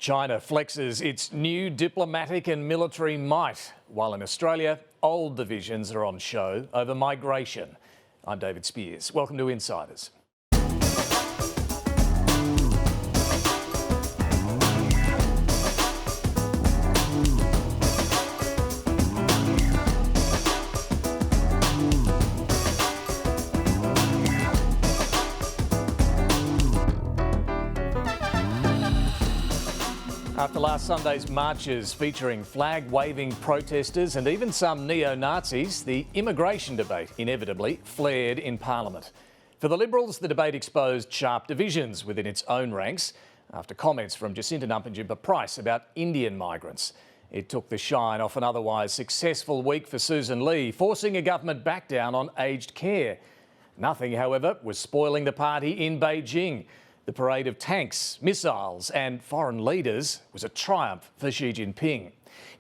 China flexes its new diplomatic and military might, while in Australia, old divisions are on show over migration. I'm David Speers. Welcome to Insiders. After last Sunday's marches featuring flag-waving protesters and even some neo-Nazis, the immigration debate inevitably flared in Parliament. For the Liberals, the debate exposed sharp divisions within its own ranks after comments from Jacinta Nampijinpa-Price about Indian migrants. It took the shine off an otherwise successful week for Sussan Ley, forcing a government back down on aged care. Nothing, however, was spoiling the party in Beijing. The parade of tanks, missiles and foreign leaders was a triumph for Xi Jinping.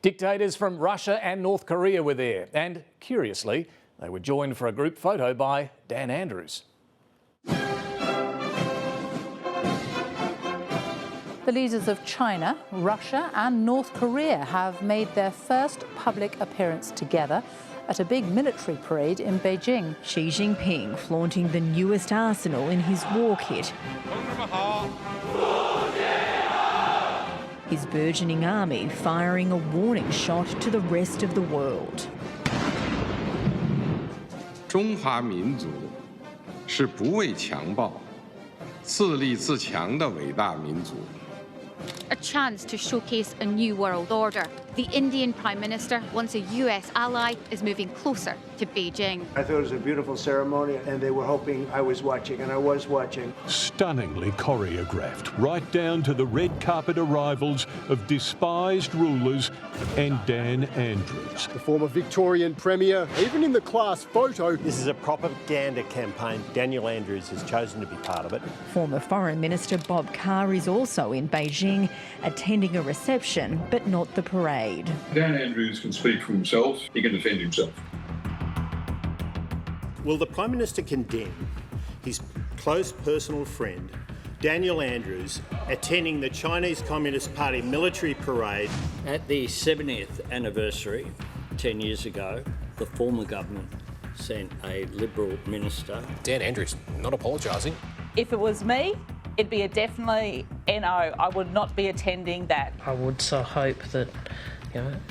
Dictators from Russia and North Korea were there, and curiously, they were joined for a group photo by Dan Andrews. The leaders of China, Russia and North Korea have made their first public appearance together at a big military parade in Beijing. Xi Jinping flaunting the newest arsenal in his war kit. His burgeoning army firing a warning shot to the rest of the world. 中华民族是不畏强暴、自立自强的伟大民族。 A chance to showcase a new world order. The Indian Prime Minister, once a US ally, is moving closer to Beijing. I thought it was a beautiful ceremony and they were hoping I was watching, and I was watching. Stunningly choreographed, right down to the red carpet arrivals of despised rulers and Dan Andrews. The former Victorian Premier, even in the class photo. This is a propaganda campaign. Daniel Andrews has chosen to be part of it. Former Foreign Minister Bob Carr is also in Beijing, attending a reception, but not the parade. Dan Andrews can speak for himself. He can defend himself. Will the Prime Minister condemn his close personal friend, Daniel Andrews, attending the Chinese Communist Party military parade? At the 70th anniversary, 10 years ago, the former government sent a Liberal minister. Dan Andrews not apologising. If it was me, it'd be a definitely no. I would not be attending that. I would so hope that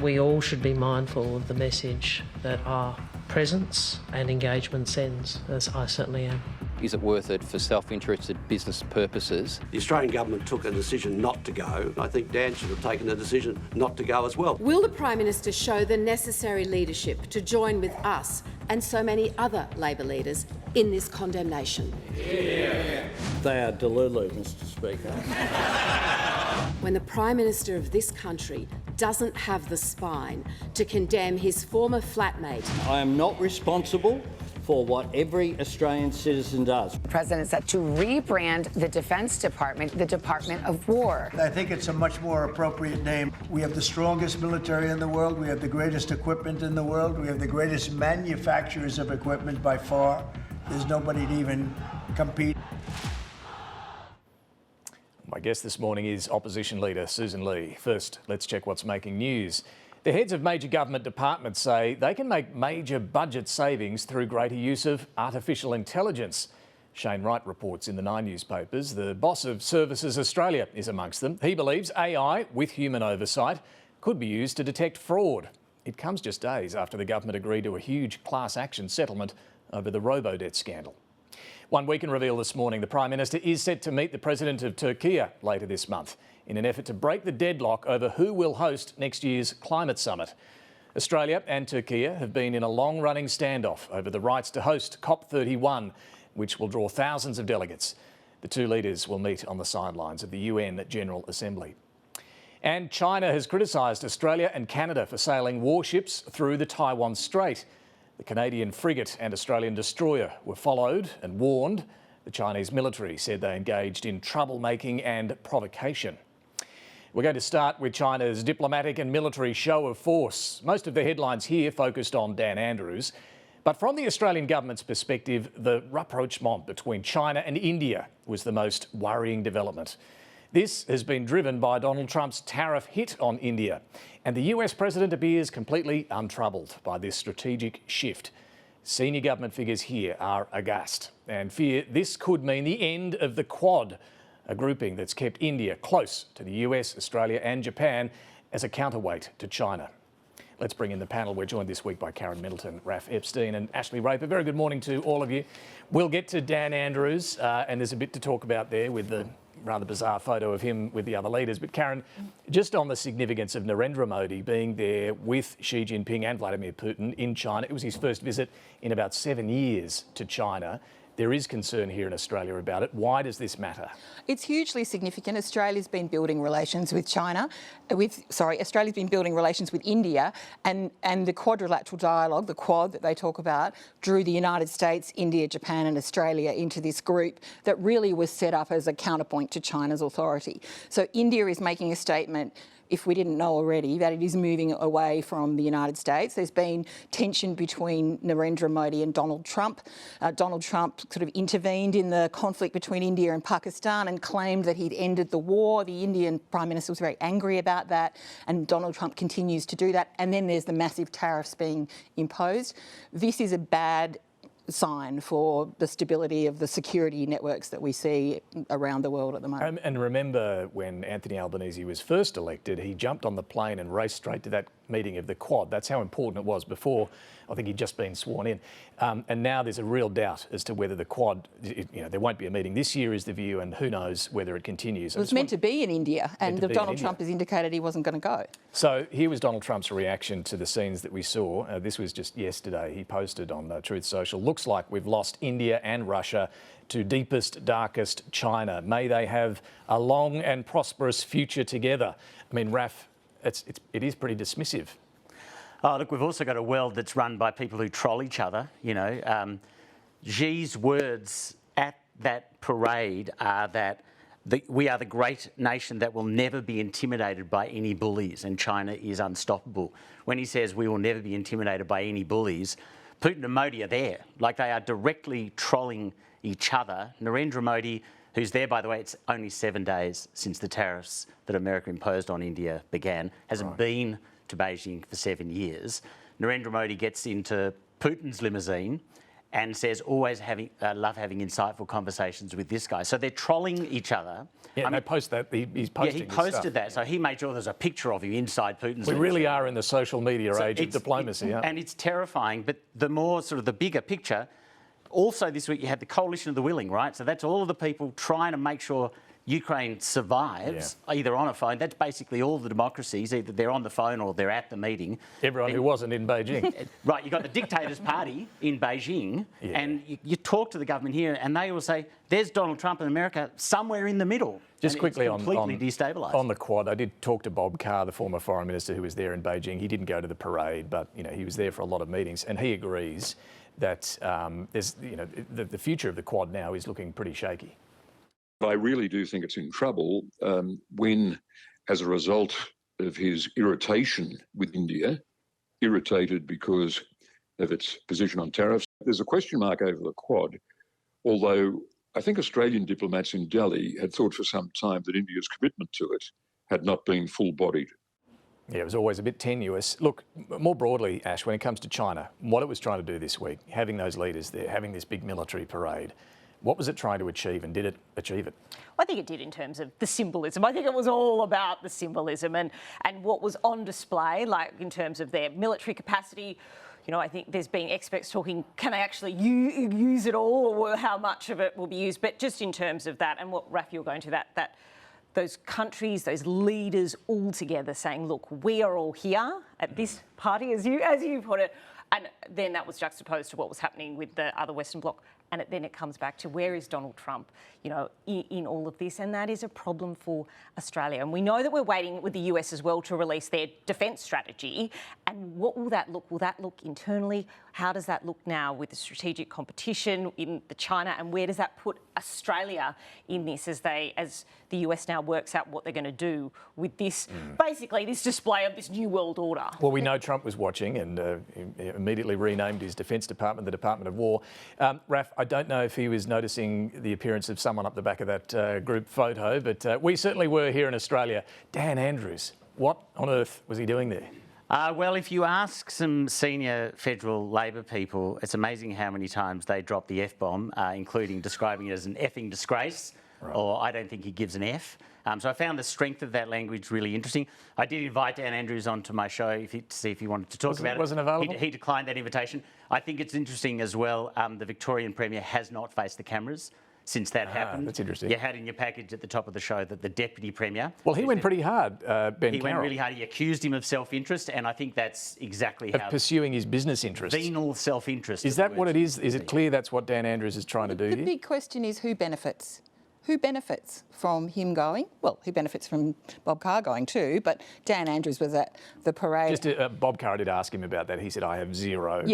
we all should be mindful of the message that our presence and engagement sends, as I certainly am. Is it worth it for self-interested business purposes? The Australian government took a decision not to go. I think Dan should have taken the decision not to go as well. Will the Prime Minister show the necessary leadership to join with us and so many other Labor leaders in this condemnation? Yeah. They are delulu, Mr. Speaker. When the Prime Minister of this country doesn't have the spine to condemn his former flatmate. I am not responsible for what every Australian citizen does. The President said to rebrand the Defence Department the Department of War. I think it's a much more appropriate name. We have the strongest military in the world. We have the greatest equipment in the world. We have the greatest manufacturers of equipment by far. There's nobody to even compete. My guest this morning is Opposition Leader Sussan Ley. First, let's check what's making news. The heads of major government departments say they can make major budget savings through greater use of artificial intelligence. Shane Wright reports in the 9 newspapers. The boss of Services Australia is amongst them. He believes AI, with human oversight, could be used to detect fraud. It comes just days after the government agreed to a huge class action settlement over the robo-debt scandal. One we can reveal this morning, the Prime Minister is set to meet the President of Turkey later this month in an effort to break the deadlock over who will host next year's climate summit. Australia and Turkey have been in a long-running standoff over the rights to host COP31, which will draw thousands of delegates. The two leaders will meet on the sidelines of the UN General Assembly. And China has criticised Australia and Canada for sailing warships through the Taiwan Strait. The Canadian frigate and Australian destroyer were followed and warned. The Chinese military said they engaged in troublemaking and provocation. We're going to start with China's diplomatic and military show of force. Most of the headlines here focused on Dan Andrews. But from the Australian government's perspective, the rapprochement between China and India was the most worrying development. This has been driven by Donald Trump's tariff hit on India. And the US president appears completely untroubled by this strategic shift. Senior government figures here are aghast and fear this could mean the end of the Quad, a grouping that's kept India close to the US, Australia and Japan as a counterweight to China. Let's bring in the panel. We're joined this week by Karen Middleton, Raf Epstein and Ashleigh Raper. Very good morning to all of you. We'll get to Dan Andrews and there's a bit to talk about there with the rather bizarre photo of him with the other leaders. But Karen, just on the significance of Narendra Modi being there with Xi Jinping and Vladimir Putin in China, it was his first visit in about 7 years to China. There is concern here in Australia about it. Why does this matter? It's hugely significant. Australia's been building relations with Australia's been building relations with India, and the quadrilateral dialogue, the Quad that they talk about, drew the United States, India, Japan and Australia into this group that really was set up as a counterpoint to China's authority. So India is making a statement, if we didn't know already, that it is moving away from the United States. There's been tension between Narendra Modi and Donald Trump. Donald Trump sort of intervened in the conflict between India and Pakistan and claimed that he'd ended the war. The Indian Prime Minister was very angry about that, and Donald Trump continues to do that. And then there's the massive tariffs being imposed. This is a bad sign for the stability of the security networks that we see around the world at the moment. And remember when Anthony Albanese was first elected, he jumped on the plane and raced straight to that meeting of the Quad. That's how important it was before. I think he'd just been sworn in. And now there's a real doubt as to whether the Quad, there won't be a meeting this year is the view, and who knows whether it continues. It was meant to be in India, and Donald Trump has indicated he wasn't going to go. So here was Donald Trump's reaction to the scenes that we saw. This was just yesterday. He posted on Truth Social, "Looks like we've lost India and Russia to deepest, darkest China. May they have a long and prosperous future together." I mean, Raf, it is pretty dismissive. Oh, look, we've also got a world that's run by people who troll each other. You know, Xi's words at that parade are that we are the great nation that will never be intimidated by any bullies, and China is unstoppable. When he says we will never be intimidated by any bullies, Putin and Modi are there. Like, they are directly trolling each other. Narendra Modi, who's there, by the way, it's only 7 days since the tariffs that America imposed on India began, hasn't been to Beijing for 7 years. Narendra Modi gets into Putin's limousine and says, always love having insightful conversations with this guy. So they're trolling each other. Yeah, they post that. He's posting he posted that. So he made sure there's a picture of him inside Putin's limousine. We really are in the social media age of diplomacy. And it's terrifying. But the more sort of the bigger picture, also this week you had the Coalition of the Willing, right? So that's all of the people trying to make sure Ukraine survives, either on a phone. That's basically all the democracies. Either they're on the phone or they're at the meeting. Everyone who wasn't in Beijing. Right, you've got the dictators' party in Beijing, and you talk to the government here and they will say, there's Donald Trump in America somewhere in the middle. Just quickly completely destabilised. On the Quad, I did talk to Bob Carr, the former foreign minister who was there in Beijing. He didn't go to the parade, but he was there for a lot of meetings, and he agrees that the future of the Quad now is looking pretty shaky. I really do think it's in trouble when, as a result of his irritation with India, irritated because of its position on tariffs, there's a question mark over the Quad, although I think Australian diplomats in Delhi had thought for some time that India's commitment to it had not been full-bodied. Yeah, it was always a bit tenuous. Look, more broadly, Ash, when it comes to China, what it was trying to do this week, having those leaders there, having this big military parade, what was it trying to achieve, and did it achieve it? I think it did in terms of the symbolism. I think it was all about the symbolism and what was on display, like in terms of their military capacity. I think there's been experts talking, can they actually use it all, or how much of it will be used? But just in terms of that, and what, Raf, you're going to that those countries, those leaders all together saying, look, we are all here at this party, as you put it. And then that was juxtaposed to what was happening with the other Western Bloc. And then it comes back to where is Donald Trump, in all of this? And that is a problem for Australia. And we know that we're waiting with the US as well to release their defence strategy. And what will that look? Will that look internally? How does that look now with the strategic competition in the China? And where does that put Australia in this as the US now works out what they're going to do with this, basically this display of this new world order? Well, we know Trump was watching and immediately renamed his Defence Department the Department of War. Raf, I don't know if he was noticing the appearance of someone up the back of that group photo, but we certainly were here in Australia. Dan Andrews, what on earth was he doing there? Well, if you ask some senior federal Labor people, it's amazing how many times they drop the F-bomb, including describing it as an effing disgrace, or I don't think he gives an F. So I found the strength of that language really interesting. I did invite Dan Andrews onto my show to see if he wanted to talk about it. Wasn't available? He declined that invitation. I think it's interesting as well, the Victorian Premier has not faced the cameras since that happened. That's interesting. You had in your package at the top of the show that the Deputy Premier... Well, he went pretty hard, Ben He Carroll. went really hard. He accused him of self-interest, and I think that's exactly how... Of pursuing his business interests. Venal self-interest. Is that what it is? Is it clear that's what Dan Andrews is trying to do The here? big question is who benefits? Who benefits from him going? Well, who benefits from Bob Carr going too, but Dan Andrews was at the parade. Bob Carr did ask him about that. He said, I have zero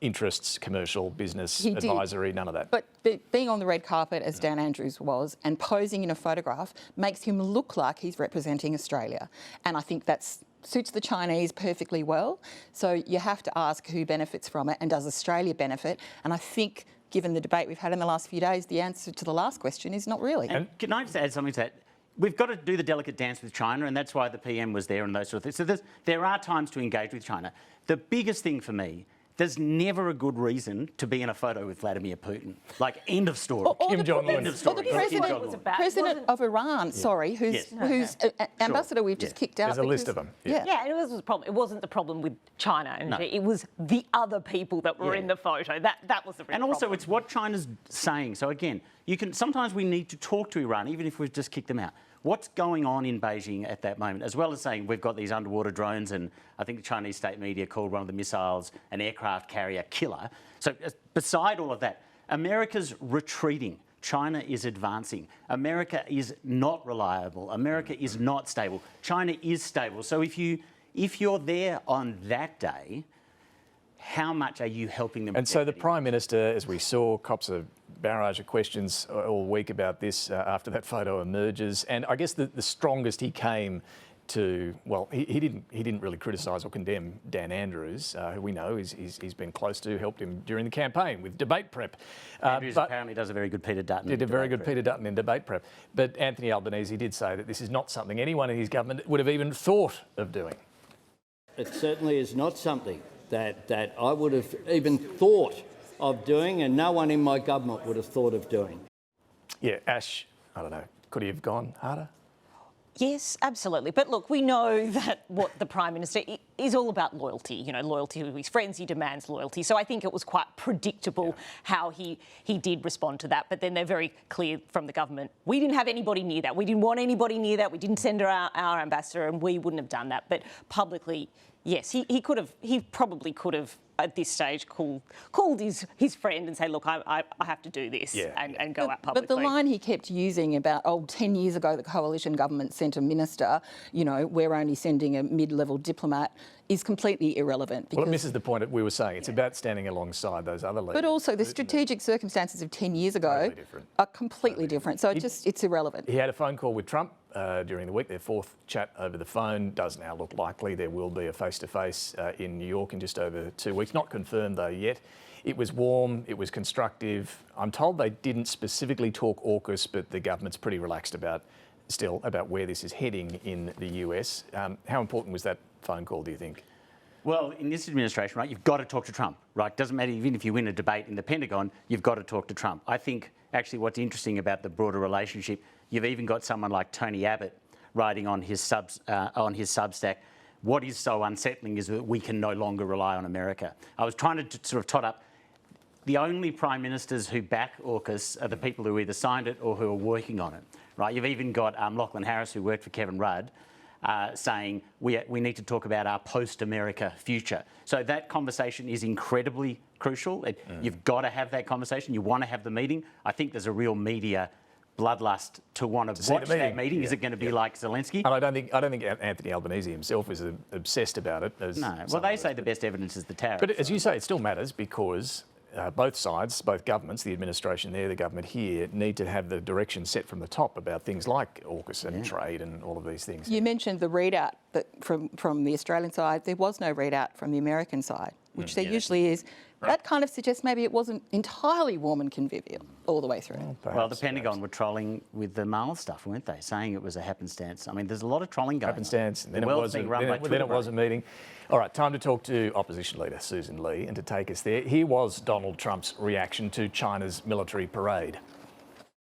interests, commercial, business, advisory, none of that. But being on the red carpet, as Dan Andrews was, and posing in a photograph makes him look like he's representing Australia. And I think that's suits the Chinese perfectly well. So you have to ask who benefits from it and does Australia benefit? And I think, given the debate we've had in the last few days, the answer to the last question is not really. And can I just add something to that? We've got to do the delicate dance with China, and that's why the PM was there and those sort of things. So there are times to engage with China. The biggest thing for me, there's never a good reason to be in a photo with Vladimir Putin. Like, end of story. Kim Jong-un. End of story. Or the president of Iran, whose ambassador we've just kicked out. There's a list of them. Yeah, it was a problem. It wasn't the problem with China. No. It was the other people that were in the photo. That was the real And also, problem. it's what China's saying. So again, sometimes we need to talk to Iran, even if we've just kicked them out. What's going on in Beijing at that moment, as well as saying we've got these underwater drones, and I think the Chinese state media called one of the missiles an aircraft carrier killer. So beside all of that, America's retreating. China is advancing. America is not reliable. America is not stable. China is stable. So if you're there on that day, how much are you helping them? And so the Prime Minister, as we saw, cops a barrage of questions all week about this after that photo emerges. And I guess the strongest he came to, well, he didn't really criticise or condemn Dan Andrews, who we know he's been close to, helped him during the campaign with debate prep. Andrews apparently does a very good Peter Dutton. Did a very good Peter Dutton in debate prep. But Anthony Albanese did say that this is not something anyone in his government would have even thought of doing. It certainly is not something that I would have even thought of doing, and no one in my government would have thought of doing. Yeah, Ash, I don't know, could he have gone harder? Yes, absolutely. But look, we know that what the Prime Minister is all about loyalty. You know, loyalty to his friends, he demands loyalty. So I think it was quite predictable how he did respond to that. But then they're very clear from the government. We didn't have anybody near that. We didn't want anybody near that. We didn't send our ambassador, and we wouldn't have done that. But publicly, yes, he probably could have at this stage called his friend and say, look, I have to do this and go out publicly. But the line he kept using about, 10 years ago the coalition government sent a minister, you know, we're only sending a mid-level diplomat, is completely irrelevant. Well, it misses the point that we were saying. It's about standing alongside those other leaders. But also the strategic circumstances of 10 years ago are completely different. So it's irrelevant. He had a phone call with Trump during the week. Their fourth chat over the phone does now look likely. There will be a face-to-face in New York in just over 2 weeks. Not confirmed though yet. It was warm, it was constructive. I'm told they didn't specifically talk AUKUS, but the government's pretty relaxed about where this is heading in the US. How important was that phone call, do you think? Well, in this administration, right, you've got to talk to Trump, right? Doesn't matter, even if you win a debate in the Pentagon, you've got to talk to Trump. I think actually what's interesting about the broader relationship, you've even got someone like Tony Abbott writing on his Substack, what is so unsettling is that we can no longer rely on America. I was trying to sort of tot up, the only prime ministers who back AUKUS are the people who either signed it or who are working on it, right? You've even got Lachlan Harris, who worked for Kevin Rudd, saying we need to talk about our post-America future. So that conversation is incredibly crucial. You've got to have that conversation. You want to have the meeting. I think there's a real media bloodlust to want to watch that meeting. Is it going to be like Zelensky? And I don't think Anthony Albanese himself is obsessed about it. No. Well, they say the best evidence is the tariffs. But as you say, it still matters because both sides, both governments, the administration there, the government here, need to have the direction set from the top about things like AUKUS and trade and all of these things. You mentioned the readout from the Australian side. There was no readout from the American side, which there usually is. that kind of suggests maybe it wasn't entirely warm and convivial all the way through. Well, the Pentagon were trolling with the mail stuff, weren't they? Saying it was a happenstance. I mean, there's a lot of trolling going on. Happenstance, and then The it world's was being run by then it was a Twitter. meeting. All right, time to talk to Opposition Leader Sussan Ley, and to take us there, here was Donald Trump's reaction to China's military parade.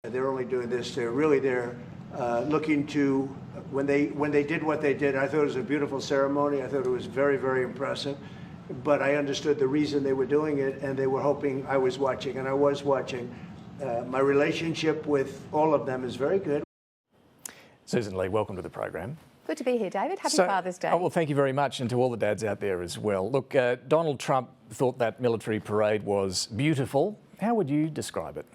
They're only doing this. They're looking to, when they did what they did, I thought it was a beautiful ceremony. I thought it was very, very impressive. But I understood the reason they were doing it, and they were hoping I was watching, and I was watching. My relationship with all of them is very good. Sussan Ley, welcome to the program. Good to be here, David. Happy Father's Day. Oh, well, thank you very much, and to all the dads out there as well. Look, Donald Trump thought that military parade was beautiful. How would you describe it?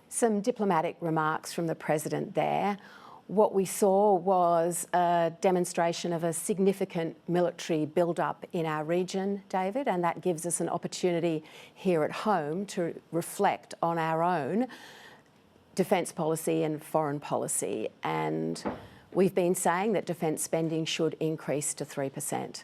Some diplomatic remarks from the President there. What we saw was a demonstration of a significant military build-up in our region, David, and that gives us an opportunity here at home to reflect on our own defence policy and foreign policy. And we've been saying that defence spending should increase to 3%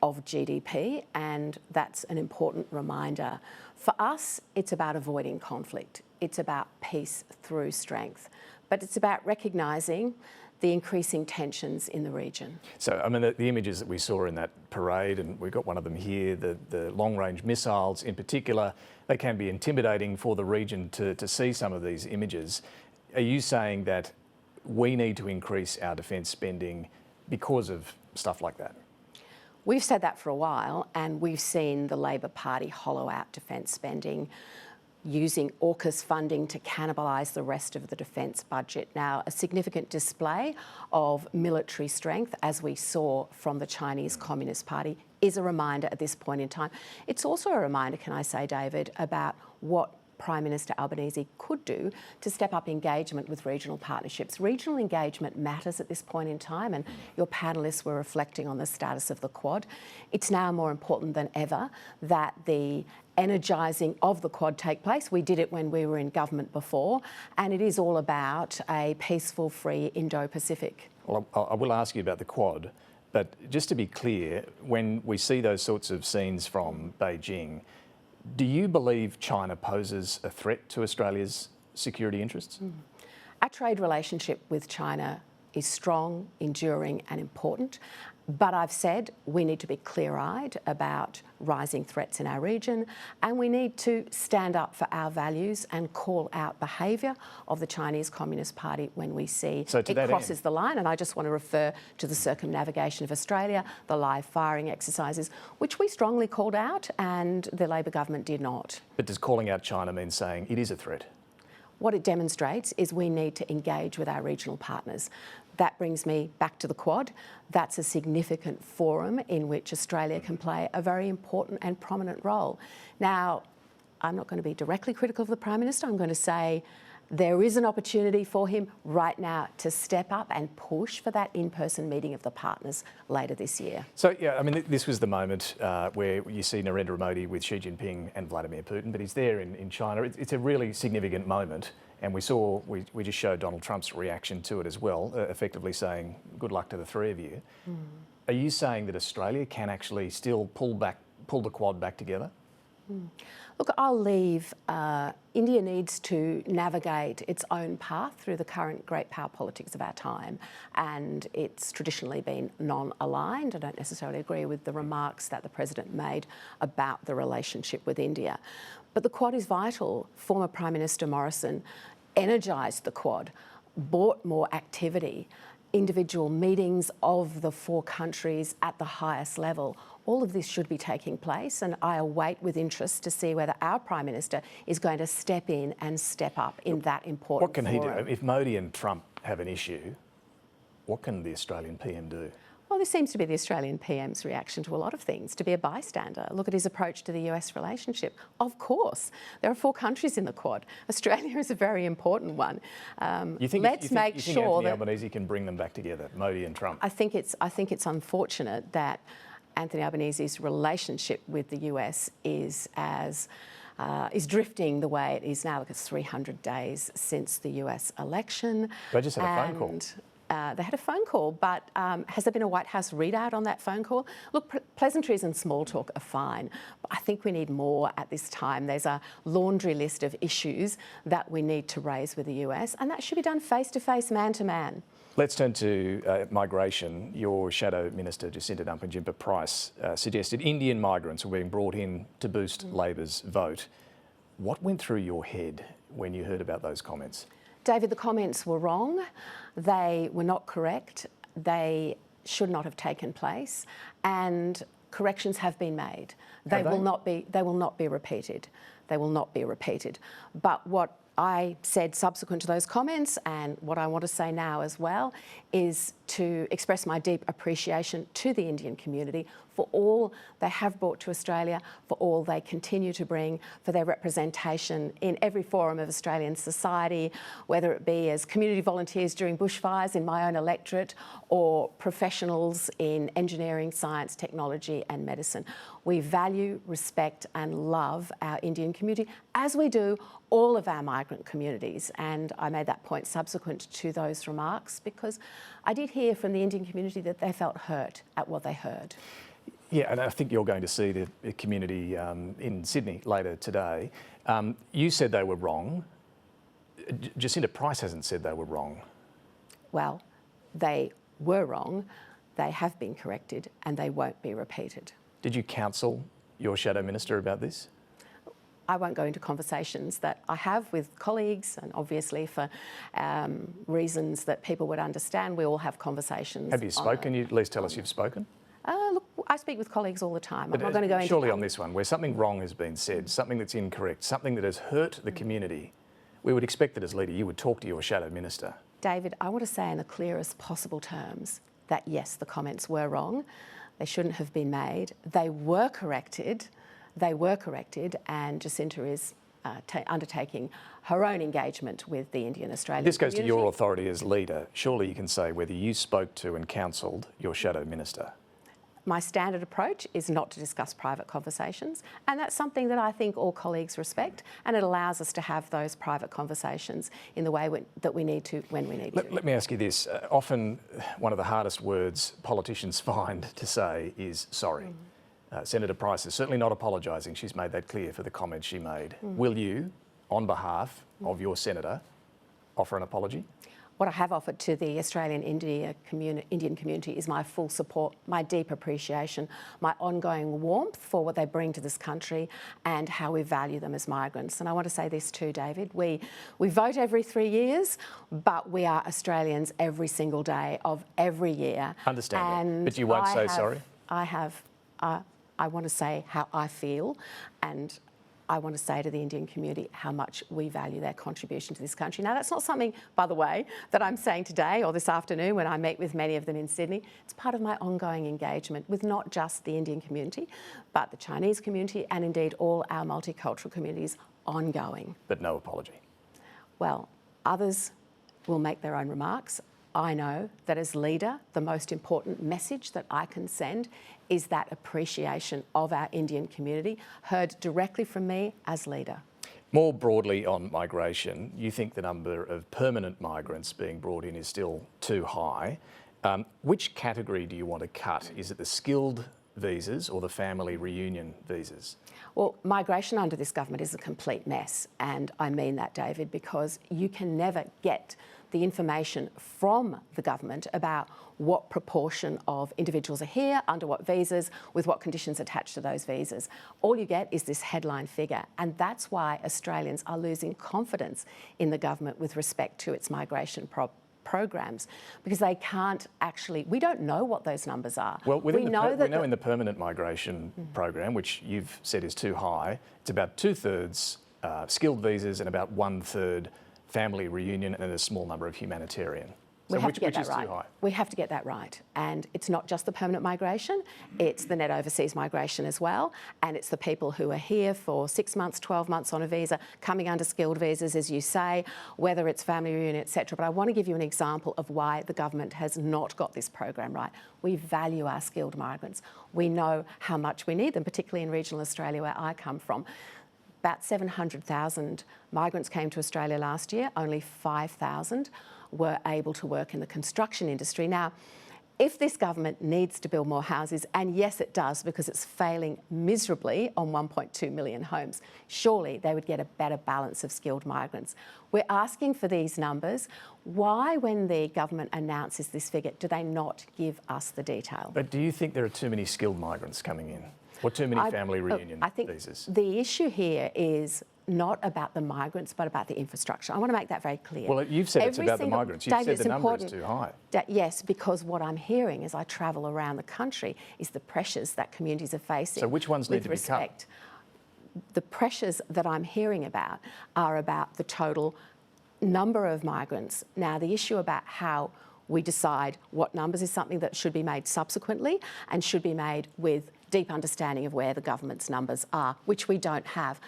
of GDP, and that's an important reminder. For us, it's about avoiding conflict. It's about peace through strength. But it's about recognising the increasing tensions in the region. So, I mean, the images that we saw in that parade, and we've got one of them here, the long-range missiles in particular, they can be intimidating for the region to see some of these images. Are you saying that we need to increase our defence spending because of stuff like that? We've said that for a while, and we've seen the Labor Party hollow out defence spending, using AUKUS funding to cannibalise the rest of the defence budget. Now, a significant display of military strength, as we saw from the Chinese Communist Party, is a reminder at this point in time. It's also a reminder, can I say, David, about what Prime Minister Albanese could do to step up engagement with regional partnerships. Regional engagement matters at this point in time, and your panellists were reflecting on the status of the Quad. It's now more important than ever that the energising of the Quad take place. We did it when we were in government before, and it is all about a peaceful, free Indo-Pacific. Well, I will ask you about the Quad, but just to be clear, when we see those sorts of scenes from Beijing, do you believe China poses a threat to Australia's security interests? Our trade relationship with China is strong, enduring and important. But I've said we need to be clear-eyed about rising threats in our region, and we need to stand up for our values and call out behaviour of the Chinese Communist Party when we see it crosses the line. And I just want to refer to the circumnavigation of Australia, the live firing exercises, which we strongly called out and the Labor government did not. But does calling out China mean saying it is a threat? What it demonstrates is we need to engage with our regional partners. That brings me back to the Quad. That's a significant forum in which Australia can play a very important and prominent role. Now, I'm not going to be directly critical of the Prime Minister. I'm going to say there is an opportunity for him right now to step up and push for that in-person meeting of the partners later this year. So, yeah, I mean, this was the moment where you see Narendra Modi with Xi Jinping and Vladimir Putin, but he's there in China. It's a really significant moment. And we just showed Donald Trump's reaction to it as well, effectively saying, good luck to the three of you. Are you saying that Australia can actually still pull the Quad back together? Look, I'll leave. India needs to navigate its own path through the current great power politics of our time, and it's traditionally been non-aligned. I don't necessarily agree with the remarks that the President made about the relationship with India. But the Quad is vital. Former Prime Minister Morrison energised the Quad, brought more activity, individual meetings of the four countries at the highest level. All of this should be taking place, and I await with interest to see whether our Prime Minister is going to step in and step up in that important forum. What can he do? If Modi and Trump have an issue, what can the Australian PM do? Well, this seems to be the Australian PM's reaction to a lot of things, to be a bystander. Look at his approach to the US relationship. Of course, there are four countries in the Quad. Australia is a very important one. Let's make sure that Anthony Albanese can bring them back together, Modi and Trump. I think it's unfortunate that Anthony Albanese's relationship with the US is drifting the way it is now. Look, it's 300 days since the US election. They just had a phone call. they had a phone call, but has there been a White House readout on that phone call? Look, pleasantries and small talk are fine, but I think we need more at this time. There's a laundry list of issues that we need to raise with the US, and that should be done face-to-face, man-to-man. Let's turn to migration. Your Shadow Minister, Jacinta Dumpenjimpa-Price, suggested Indian migrants were being brought in to boost Labor's vote. What went through your head when you heard about those comments? David, the comments were wrong. They were not correct. They should not have taken place, and corrections have been made. They will not be repeated. They will not be repeated. But what I said subsequent to those comments, and what I want to say now as well, is to express my deep appreciation to the Indian community for all they have brought to Australia, for all they continue to bring, for their representation in every forum of Australian society, whether it be as community volunteers during bushfires in my own electorate or professionals in engineering, science, technology and medicine. We value, respect and love our Indian community, as we do all of our migrant communities. And I made that point subsequent to those remarks because I did hear from the Indian community that they felt hurt at what they heard. Yeah, and I think you're going to see the community in Sydney later today. You said they were wrong. Jacinta Price hasn't said they were wrong. Well, they were wrong, they have been corrected and they won't be repeated. Did you counsel your Shadow Minister about this? I won't go into conversations that I have with colleagues, and obviously for reasons that people would understand, we all have conversations. Have you spoken? You at least tell us you've spoken. Look, I speak with colleagues all the time. I'm not going to go into... Surely on this one, where something wrong has been said, something that's incorrect, something that has hurt the community, we would expect that as leader you would talk to your Shadow Minister. David, I want to say in the clearest possible terms that yes, the comments were wrong. They shouldn't have been made. They were corrected. And Jacinta is undertaking her own engagement with the Indian Australian This goes community. to your authority as leader. Surely you can say whether you spoke to and counselled your Shadow Minister. My standard approach is not to discuss private conversations, and that's something that I think all colleagues respect, and it allows us to have those private conversations in the way that we need to, when we need to. Let me ask you this. Often one of the hardest words politicians find to say is sorry. Senator Price is certainly not apologising. She's made that clear for the comments she made. Will you, on behalf of your senator, offer an apology? What I have offered to the Australian Indian community is my full support, my deep appreciation, my ongoing warmth for what they bring to this country and how we value them as migrants. And I want to say this too, David. We vote every 3 years, but we are Australians every single day of every year. Understand that, but you won't say sorry? I want to say how I feel, and I want to say to the Indian community how much we value their contribution to this country. Now, that's not something, by the way, that I'm saying today or this afternoon when I meet with many of them in Sydney. It's part of my ongoing engagement with not just the Indian community, but the Chinese community and indeed all our multicultural communities ongoing. But no apology? Well, others will make their own remarks. I know that as leader, the most important message that I can send is that appreciation of our Indian community, heard directly from me as leader. More broadly on migration, you think the number of permanent migrants being brought in is still too high. Which category do you want to cut? Is it the skilled visas or the family reunion visas? Well, migration under this government is a complete mess, and I mean that, David, because you can never get the information from the government about what proportion of individuals are here, under what visas, with what conditions attached to those visas. All you get is this headline figure, and that's why Australians are losing confidence in the government with respect to its migration programs, because they can't actually, we don't know what those numbers are. Well, we know in the permanent migration program, which you've said is too high, it's about 2/3 skilled visas and about 1/3 family reunion and a small number of humanitarian. So which is too high? We have to get that right. And it's not just the permanent migration, it's the net overseas migration as well. And it's the people who are here for 6 months, 12 months on a visa, coming under skilled visas, as you say, whether it's family reunion, etc. But I want to give you an example of why the government has not got this program right. We value our skilled migrants. We know how much we need them, particularly in regional Australia where I come from. About 700,000 migrants came to Australia last year, only 5,000 were able to work in the construction industry. Now, if this government needs to build more houses, and yes it does because it's failing miserably on 1.2 million homes, surely they would get a better balance of skilled migrants. We're asking for these numbers. Why, when the government announces this figure, do they not give us the detail? But do you think there are too many skilled migrants coming in? Or too many family reunion visas? The issue here is not about the migrants, but about the infrastructure. I want to make that very clear. Well, you've said it's about the migrants. You've said the number is too high. Yes, because what I'm hearing as I travel around the country is the pressures that communities are facing. So which ones need to be cut? The pressures that I'm hearing about are about the total number of migrants. Now, the issue about how we decide what numbers is something that should be made subsequently and should be made with deep understanding of where the government's numbers are, which we don't have.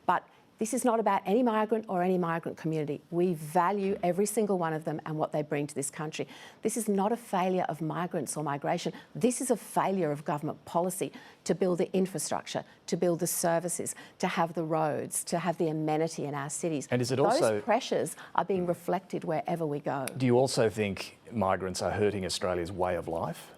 But this is not about any migrant or any migrant community. We value every single one of them and what they bring to this country. This is not a failure of migrants or migration. This is a failure of government policy to build the infrastructure, to build the services, to have the roads, to have the amenity in our cities. And is it also... Those pressures are being reflected wherever we go. Do you also think migrants are hurting Australia's way of life?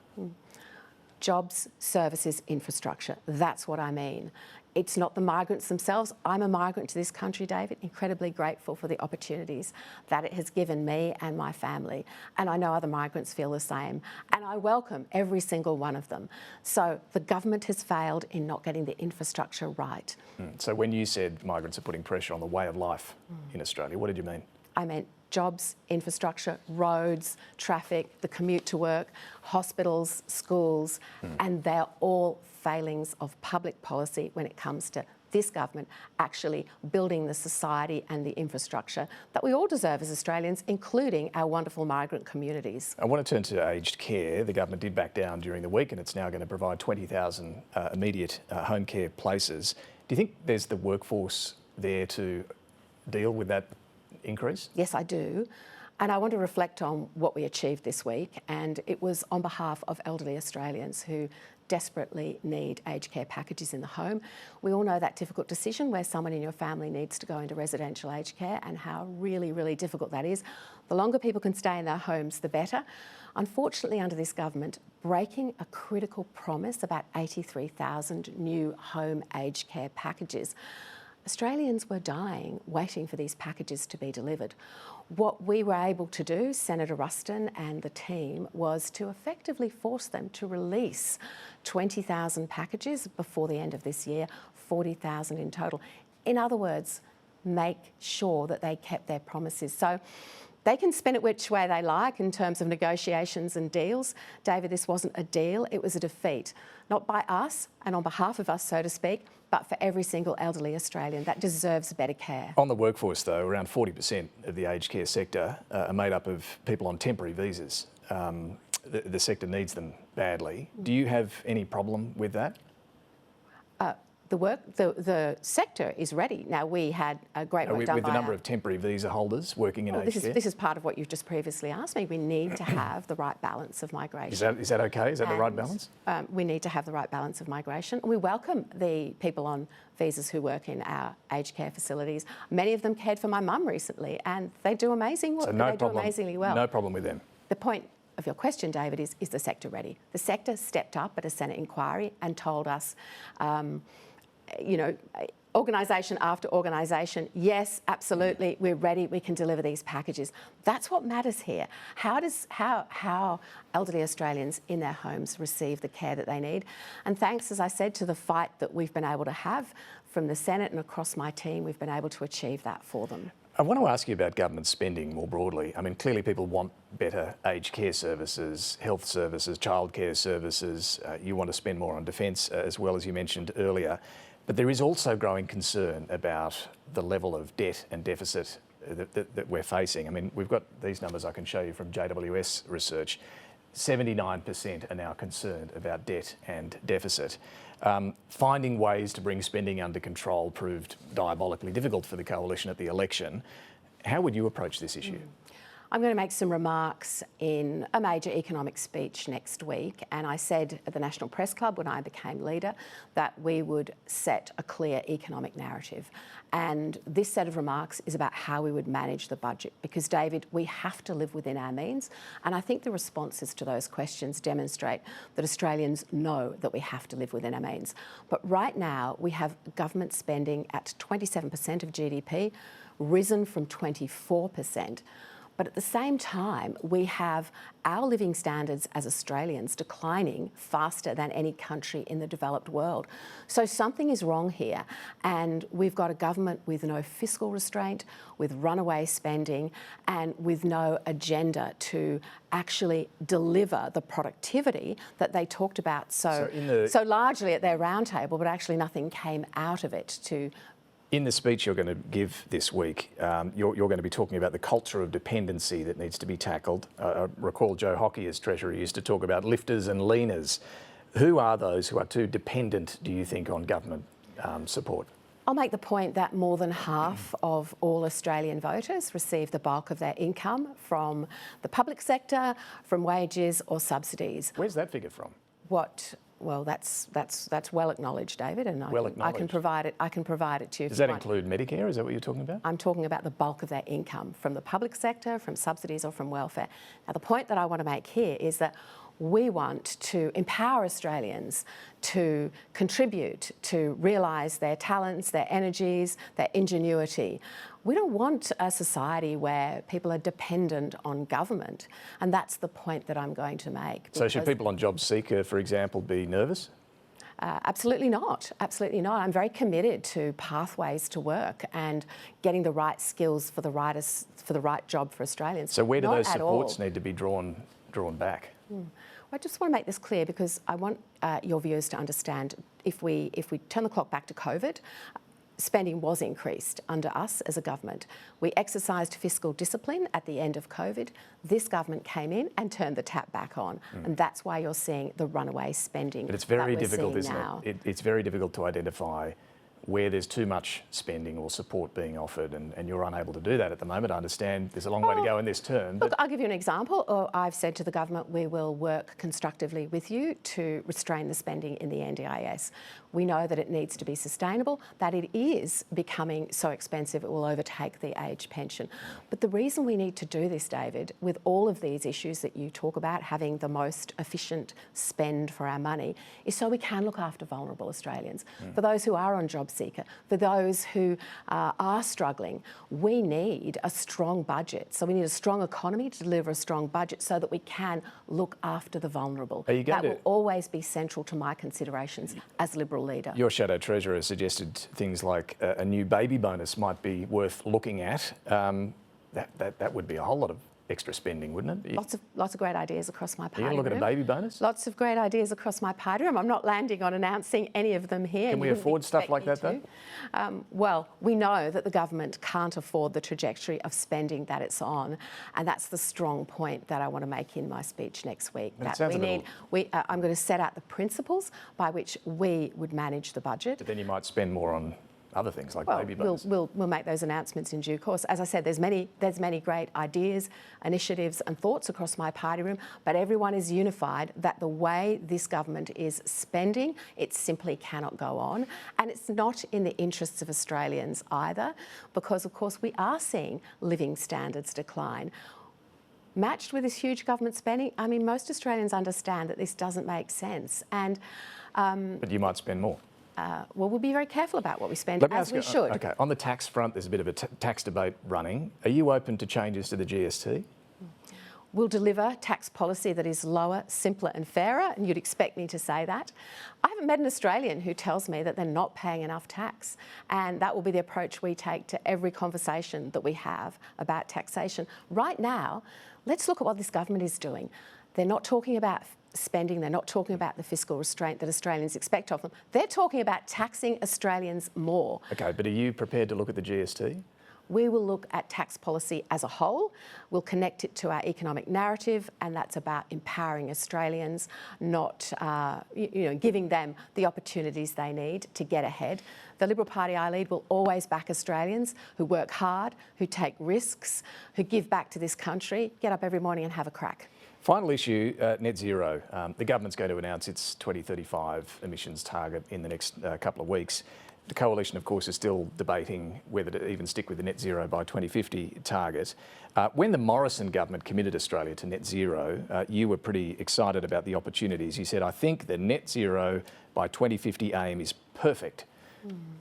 Jobs, services, infrastructure. That's what I mean. It's not the migrants themselves. I'm a migrant to this country, David, incredibly grateful for the opportunities that it has given me and my family. And I know other migrants feel the same. And I welcome every single one of them. So the government has failed in not getting the infrastructure right. So when you said migrants are putting pressure on the way of life in Australia, what did you mean? I meant jobs, infrastructure, roads, traffic, the commute to work, hospitals, schools, and they're all failings of public policy when it comes to this government actually building the society and the infrastructure that we all deserve as Australians, including our wonderful migrant communities. I want to turn to aged care. The government did back down during the week and it's now going to provide 20,000 immediate home care places. Do you think there's the workforce there to deal with that increase? Yes, I do. And I want to reflect on what we achieved this week, and it was on behalf of elderly Australians who desperately need aged care packages in the home. We all know that difficult decision where someone in your family needs to go into residential aged care and how really, really difficult that is. The longer people can stay in their homes, the better. Unfortunately, under this government, breaking a critical promise about 83,000 new home aged care packages, Australians were dying waiting for these packages to be delivered. What we were able to do, Senator Ruston and the team, was to effectively force them to release 20,000 packages before the end of this year, 40,000 in total. In other words, make sure that they kept their promises. So they can spin it which way they like in terms of negotiations and deals. David, this wasn't a deal, it was a defeat. Not by us and on behalf of us, so to speak, but for every single elderly Australian that deserves better care. On the workforce, though, around 40% of the aged care sector are made up of people on temporary visas. The sector needs them badly. Do you have any problem with that? The sector is ready. Now, we had a great work done with the number of temporary visa holders working in aged care? This is part of what you've just previously asked me. We need to have the right balance of migration. Is that okay? Is that the right balance? We need to have the right balance of migration. We welcome the people on visas who work in our aged care facilities. Many of them cared for my mum recently, and they do amazing work. They do amazingly well. No problem with them. The point of your question, David, is the sector ready? The sector stepped up at a Senate inquiry and told us, you know, organisation after organisation, yes, absolutely, we're ready, we can deliver these packages. That's what matters here. How elderly Australians in their homes receive the care that they need. And thanks, as I said, to the fight that we've been able to have from the Senate and across my team, we've been able to achieve that for them. I want to ask you about government spending more broadly. I mean, clearly people want better aged care services, health services, childcare services. You want to spend more on defence, as well as you mentioned earlier. But there is also growing concern about the level of debt and deficit that we're facing. I mean, we've got these numbers I can show you from JWS research. 79% are now concerned about debt and deficit. Finding ways to bring spending under control proved diabolically difficult for the coalition at the election. How would you approach this issue? I'm going to make some remarks in a major economic speech next week, and I said at the National Press Club when I became leader that we would set a clear economic narrative. And this set of remarks is about how we would manage the budget, because, David, we have to live within our means, and I think the responses to those questions demonstrate that Australians know that we have to live within our means. But right now we have government spending at 27% of GDP, risen from 24%. But at the same time, we have our living standards as Australians declining faster than any country in the developed world. So something is wrong here, and we've got a government with no fiscal restraint, with runaway spending, and with no agenda to actually deliver the productivity that they talked about so largely at their roundtable, but actually nothing came out of it to. In the speech you're going to give this week, you're going to be talking about the culture of dependency that needs to be tackled. I recall Joe Hockey as Treasurer used to talk about lifters and leaners. Who are those who are too dependent, do you think, on government support? I'll make the point that more than half of all Australian voters receive the bulk of their income from the public sector, from wages or subsidies. Where's that figure from? Well, that's well acknowledged, David, and I can provide it. I can provide it to you. Does that include Medicare? Is that what you're talking about? I'm talking about the bulk of their income from the public sector, from subsidies or from welfare. Now, the point that I want to make here is that we want to empower Australians to contribute, to realise their talents, their energies, their ingenuity. We don't want a society where people are dependent on government, and that's the point that I'm going to make. So should people on Job Seeker, for example, be nervous? Absolutely not. Absolutely not. I'm very committed to pathways to work and getting the right skills for the right job for Australians. So where do those supports need to be drawn back? I just want to make this clear, because I want your viewers to understand, if we turn the clock back to COVID, spending was increased under us as a government. We exercised fiscal discipline at the end of COVID. This government came in and turned the tap back on, and that's why you're seeing the runaway spending. But it's very difficult, isn't it? It's very difficult to identify where there's too much spending or support being offered, and you're unable to do that at the moment. I understand there's a long way to go in this term. Look, I'll give you an example. I've said to the government, we will work constructively with you to restrain the spending in the NDIS. We know that it needs to be sustainable, that it is becoming so expensive it will overtake the age pension. But the reason we need to do this, David, with all of these issues that you talk about, having the most efficient spend for our money, is so we can look after vulnerable Australians. For those who are on Job Seeker, for those who are struggling, we need a strong budget. So we need a strong economy to deliver a strong budget so that we can look after the vulnerable. That will always be central to my considerations as Liberal leader. Your Shadow Treasurer suggested things like a new baby bonus might be worth looking at. That would be a whole lot of extra spending, wouldn't it? Lots of great ideas across my party room. Are you going to look at a baby bonus? Lots of great ideas across my party room. I'm not landing on announcing any of them here. Can we afford stuff like that, though? Well, we know that the government can't afford the trajectory of spending that it's on, and that's the strong point that I want to make in my speech next week. That I'm going to set out the principles by which we would manage the budget. But then you might spend more on other things like baby bonus. We'll make those announcements in due course. As I said, there's many great ideas, initiatives and thoughts across my party room, but everyone is unified that the way this government is spending, it simply cannot go on. And it's not in the interests of Australians either, because of course we are seeing living standards decline. Matched with this huge government spending, I mean, most Australians understand that this doesn't make sense. And but you might spend more. Well, we'll be very careful about what we spend, as we should. Okay, on the tax front, there's a bit of a tax debate running. Are you open to changes to the GST? We'll deliver tax policy that is lower, simpler and fairer, and you'd expect me to say that. I haven't met an Australian who tells me that they're not paying enough tax, and that will be the approach we take to every conversation that we have about taxation. Right now, let's look at what this government is doing. They're not talking about spending, they're not talking about the fiscal restraint that Australians expect of them. They're talking about taxing Australians more. Okay, but are you prepared to look at the GST? We will look at tax policy as a whole. We'll connect it to our economic narrative, and that's about empowering Australians, not giving them the opportunities they need to get ahead. The Liberal Party I lead will always back Australians who work hard, who take risks, who give back to this country, get up every morning and have a crack. Final issue, net zero. The government's going to announce its 2035 emissions target in the next couple of weeks. The Coalition, of course, is still debating whether to even stick with the net zero by 2050 target. When the Morrison government committed Australia to net zero, you were pretty excited about the opportunities. You said, I think the net zero by 2050 aim is perfect.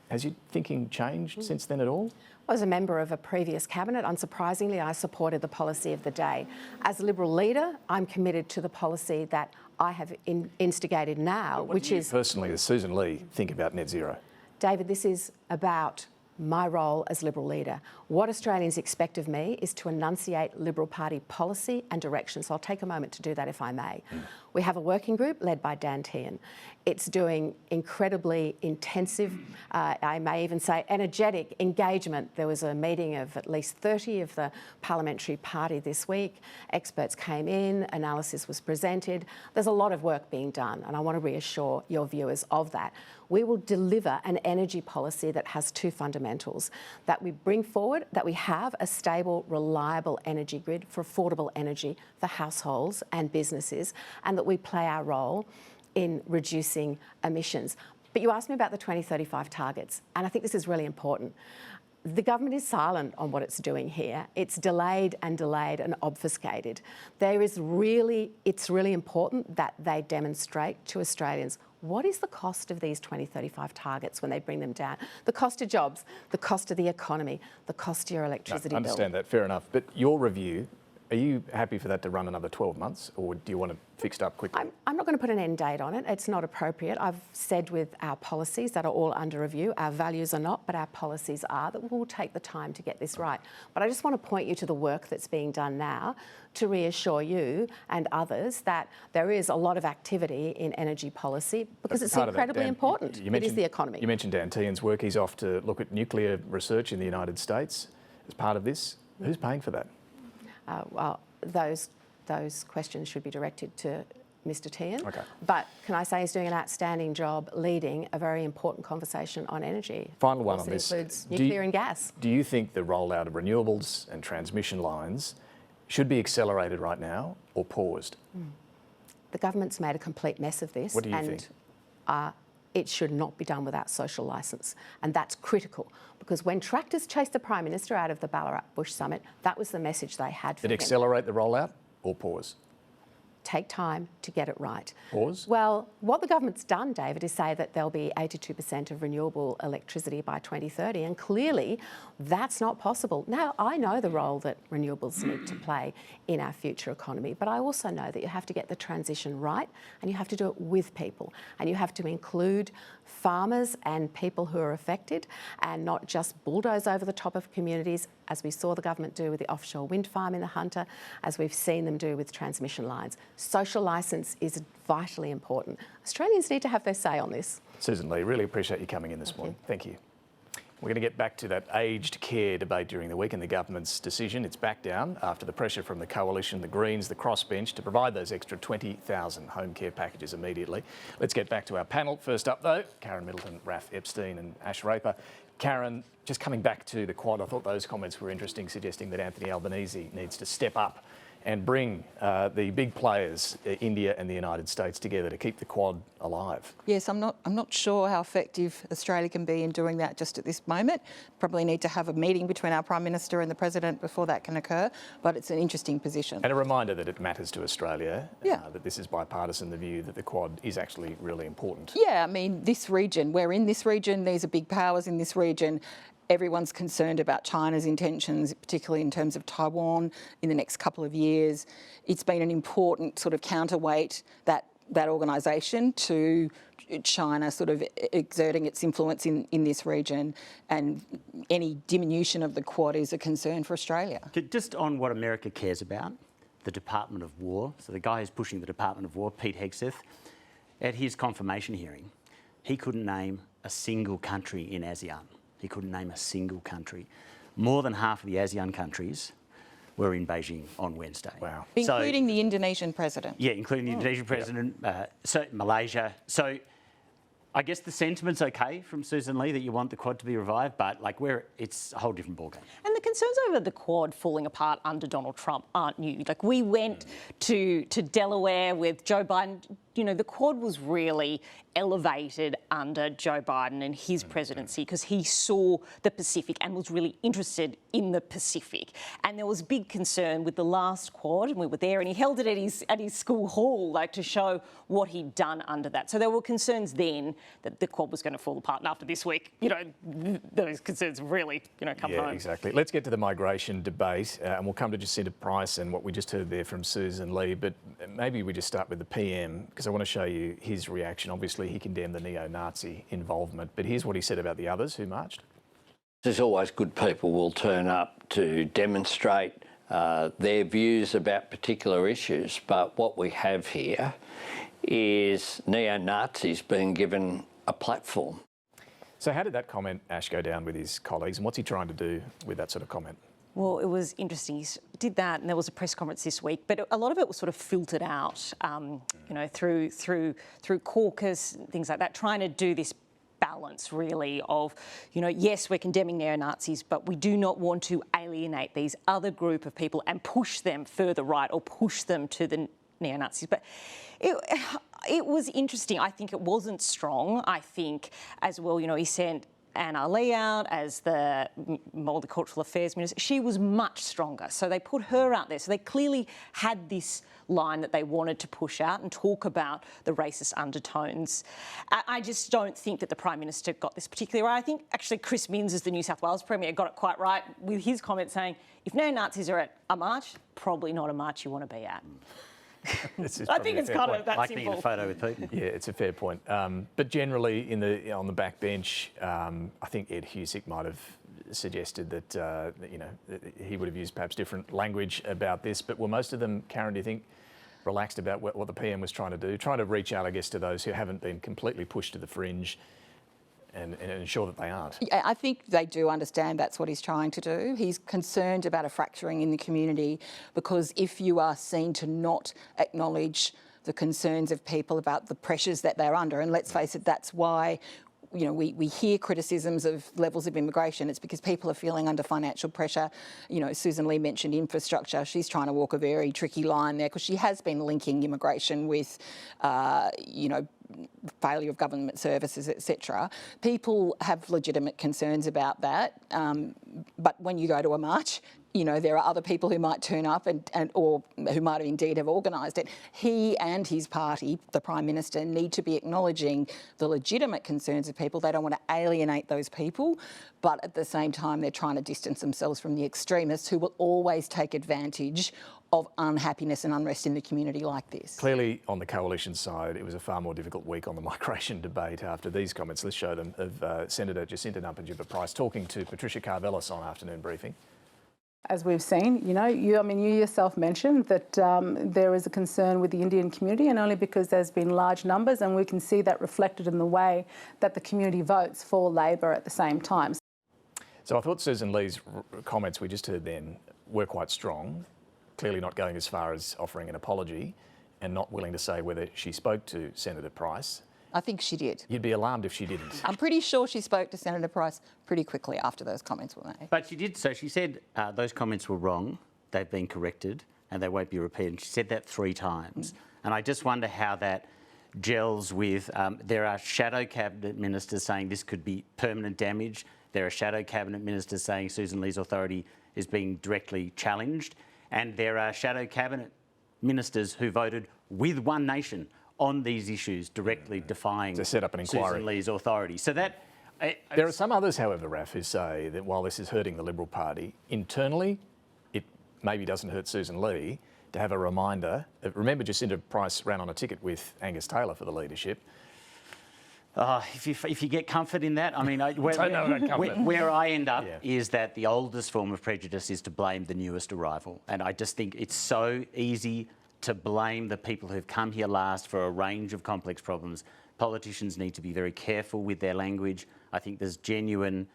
Has your thinking changed since then at all? As a member of a previous cabinet, unsurprisingly, I supported the policy of the day. As a Liberal leader, I'm committed to the policy that I have instigated now, which is... Personally, as Sussan Ley, think about net zero? David, this is about my role as Liberal leader. What Australians expect of me is to enunciate Liberal Party policy and direction. So I'll take a moment to do that if I may. We have a working group led by Dan Tehan. It's doing incredibly intensive, I may even say energetic engagement. There was a meeting of at least 30 of the parliamentary party this week. Experts came in, analysis was presented. There's a lot of work being done, and I want to reassure your viewers of that. We will deliver an energy policy that has two fundamentals: that we bring forward, that we have a stable, reliable energy grid for affordable energy for households and businesses, and that we play our role in reducing emissions. But you asked me about the 2035 targets, and I think this is really important. The government is silent on what it's doing here. It's delayed and obfuscated. It's really important that they demonstrate to Australians what is the cost of these 2035 targets when they bring them down. The cost of jobs, the cost of the economy, the cost of your electricity bill. I understand that, fair enough. But your review, are you happy for that to run another 12 months, or do you want it fixed up quickly? I'm not going to put an end date on it. It's not appropriate. I've said with our policies that are all under review, our values are not, but our policies are, that we'll take the time to get this right. But I just want to point you to the work that's being done now to reassure you and others that there is a lot of activity in energy policy because it's incredibly important. It is the economy. You mentioned Dan Tehan's work. He's off to look at nuclear research in the United States as part of this. Who's paying for that? Well, those questions should be directed to Mr. Tehan. Okay. But can I say he's doing an outstanding job leading a very important conversation on energy. Final one on this. It includes nuclear and gas. Do you think the rollout of renewables and transmission lines should be accelerated right now or paused? The government's made a complete mess of this. What do you think? It should not be done without social licence. And that's critical because when tractors chased the Prime Minister out of the Ballarat Bush Summit, that was the message they had for him. Did it accelerate the rollout or pause? Take time to get it right. Pause? Well, what the government's done, David, is say that there'll be 82% of renewable electricity by 2030, and clearly that's not possible. Now, I know the role that renewables need to play in our future economy, but I also know that you have to get the transition right, and you have to do it with people, and you have to include farmers and people who are affected, and not just bulldoze over the top of communities, as we saw the government do with the offshore wind farm in the Hunter, as we've seen them do with transmission lines. Social licence is vitally important. Australians need to have their say on this. Sussan Ley, really appreciate you coming in this morning. Thank you. We're going to get back to that aged care debate during the week and the government's decision. It's back down after the pressure from the Coalition, the Greens, the Crossbench to provide those extra 20,000 home care packages immediately. Let's get back to our panel. First up, though, Karen Middleton, Raf Epstein and Ashleigh Raper. Karen, just coming back to the Quad, I thought those comments were interesting, suggesting that Anthony Albanese needs to step up and bring the big players, India and the United States, together to keep the Quad alive. Yes, I'm not sure how effective Australia can be in doing that just at this moment. Probably need to have a meeting between our Prime Minister and the President before that can occur, but it's an interesting position. And a reminder that it matters to Australia, that this is bipartisan, the view that the Quad is actually really important. Yeah, I mean, this region, we're in this region, these are big powers in this region. Everyone's concerned about China's intentions, particularly in terms of Taiwan in the next couple of years. It's been an important sort of counterweight, that organisation, to China sort of exerting its influence in this region, and any diminution of the Quad is a concern for Australia. Just on what America cares about, the Department of War. So the guy who's pushing the Department of War, Pete Hegseth, at his confirmation hearing, he couldn't name a single country in ASEAN. He couldn't name a single country. more than half of the ASEAN countries were in Beijing on Wednesday. Wow. Including the Indonesian president. Yeah, including the Indonesian president, so Malaysia. So I guess the sentiment's okay from Sussan Ley that you want the Quad to be revived, but it's a whole different ballgame. And the concerns over the Quad falling apart under Donald Trump aren't new. Like, we went to Delaware with Joe Biden. You know, the Quad was really elevated under Joe Biden and his presidency because he saw the Pacific and was really interested in the Pacific. And there was big concern with the last Quad, and we were there, and he held it at his school hall, like, to show what he'd done under that. So there were concerns then that the Quad was going to fall apart. And after this week, you know, those concerns really, you know, come home. Yeah, exactly. Let's get to the migration debate, and we'll come to Jacinta Price and what we just heard there from Sussan Ley. But maybe we just start with the PM, because I want to show you his reaction. Obviously, he condemned the neo-Nazi involvement, but here's what he said about the others who marched. There's always good people will turn up to demonstrate their views about particular issues, but what we have here is neo-Nazis being given a platform. So how did that comment, Ash, go down with his colleagues, and what's he trying to do with that sort of comment? Well, it was interesting. He did that, and there was a press conference this week, but a lot of it was sort of filtered out, you know, through caucus and things like that, trying to do this balance, really, of, you know, yes, we're condemning neo-Nazis, but we do not want to alienate these other group of people and push them further right or push them to the neo-Nazis. But it was interesting. I think it wasn't strong. I think as well, you know, he sent Anna Lee out as the Multicultural Affairs Minister. She was much stronger. So they put her out there. So they clearly had this line that they wanted to push out and talk about the racist undertones. I just don't think that the Prime Minister got this particularly right. I think actually Chris Minns, as the New South Wales Premier, got it quite right with his comment saying, if neo-Nazis are at a march, probably not a march you want to be at. I think it's kind of that like simple. being in a photo with Putin. Yeah, it's a fair point. But generally, on the backbench, I think Ed Husick might have suggested that you know, he would have used perhaps different language about this. But were most of them, Karen, do you think, relaxed about what the PM was trying to do, trying to reach out, I guess, to those who haven't been completely pushed to the fringe? And ensure that they aren't. I think they do understand that's what he's trying to do. He's concerned about a fracturing in the community because if you are seen to not acknowledge the concerns of people about the pressures that they're under, and let's face it, that's why, you know, we hear criticisms of levels of immigration. It's because people are feeling under financial pressure. You know, Sussan Ley mentioned infrastructure. She's trying to walk a very tricky line there because she has been linking immigration with, you know, failure of government services, etc. People have legitimate concerns about that. But when you go to a march, you know, there are other people who might turn up or who might indeed have organised it. He and his party, the Prime Minister, need to be acknowledging the legitimate concerns of people. They don't want to alienate those people, but at the same time, they're trying to distance themselves from the extremists who will always take advantage of unhappiness and unrest in the community like this. Clearly, on the coalition side, it was a far more difficult week on the migration debate after these comments. Let's show them of Senator Jacinta Price talking to Patricia Karvelas on Afternoon Briefing. As we've seen, you know, you yourself mentioned that there is a concern with the Indian community, and only because there's been large numbers, and we can see that reflected in the way that the community votes for Labor at the same time. So I thought Sussan Ley's comments we just heard then were quite strong, clearly not going as far as offering an apology and not willing to say whether she spoke to Senator Price. I think she did. You'd be alarmed if she didn't. I'm pretty sure she spoke to Senator Price pretty quickly after those comments were made. But she did. So she said those comments were wrong, they've been corrected and they won't be repeated. She said that 3 times. And I just wonder how that gels with, there are shadow cabinet ministers saying this could be permanent damage. There are shadow cabinet ministers saying Sussan Ley's authority is being directly challenged. And there are shadow cabinet ministers who voted with One Nation on these issues, directly defying to set up an inquiry. Sussan Ley's authority. So that... There are some others, however, Raf, who say that while this is hurting the Liberal Party, internally it maybe doesn't hurt Sussan Ley to have a reminder. Remember, Jacinta Price ran on a ticket with Angus Taylor for the leadership. If you get comfort in that, I mean, where I end up is that the oldest form of prejudice is to blame the newest arrival. And I just think it's so easy to blame the people who've come here last for a range of complex problems. Politicians need to be very careful with their language. I think there's genuine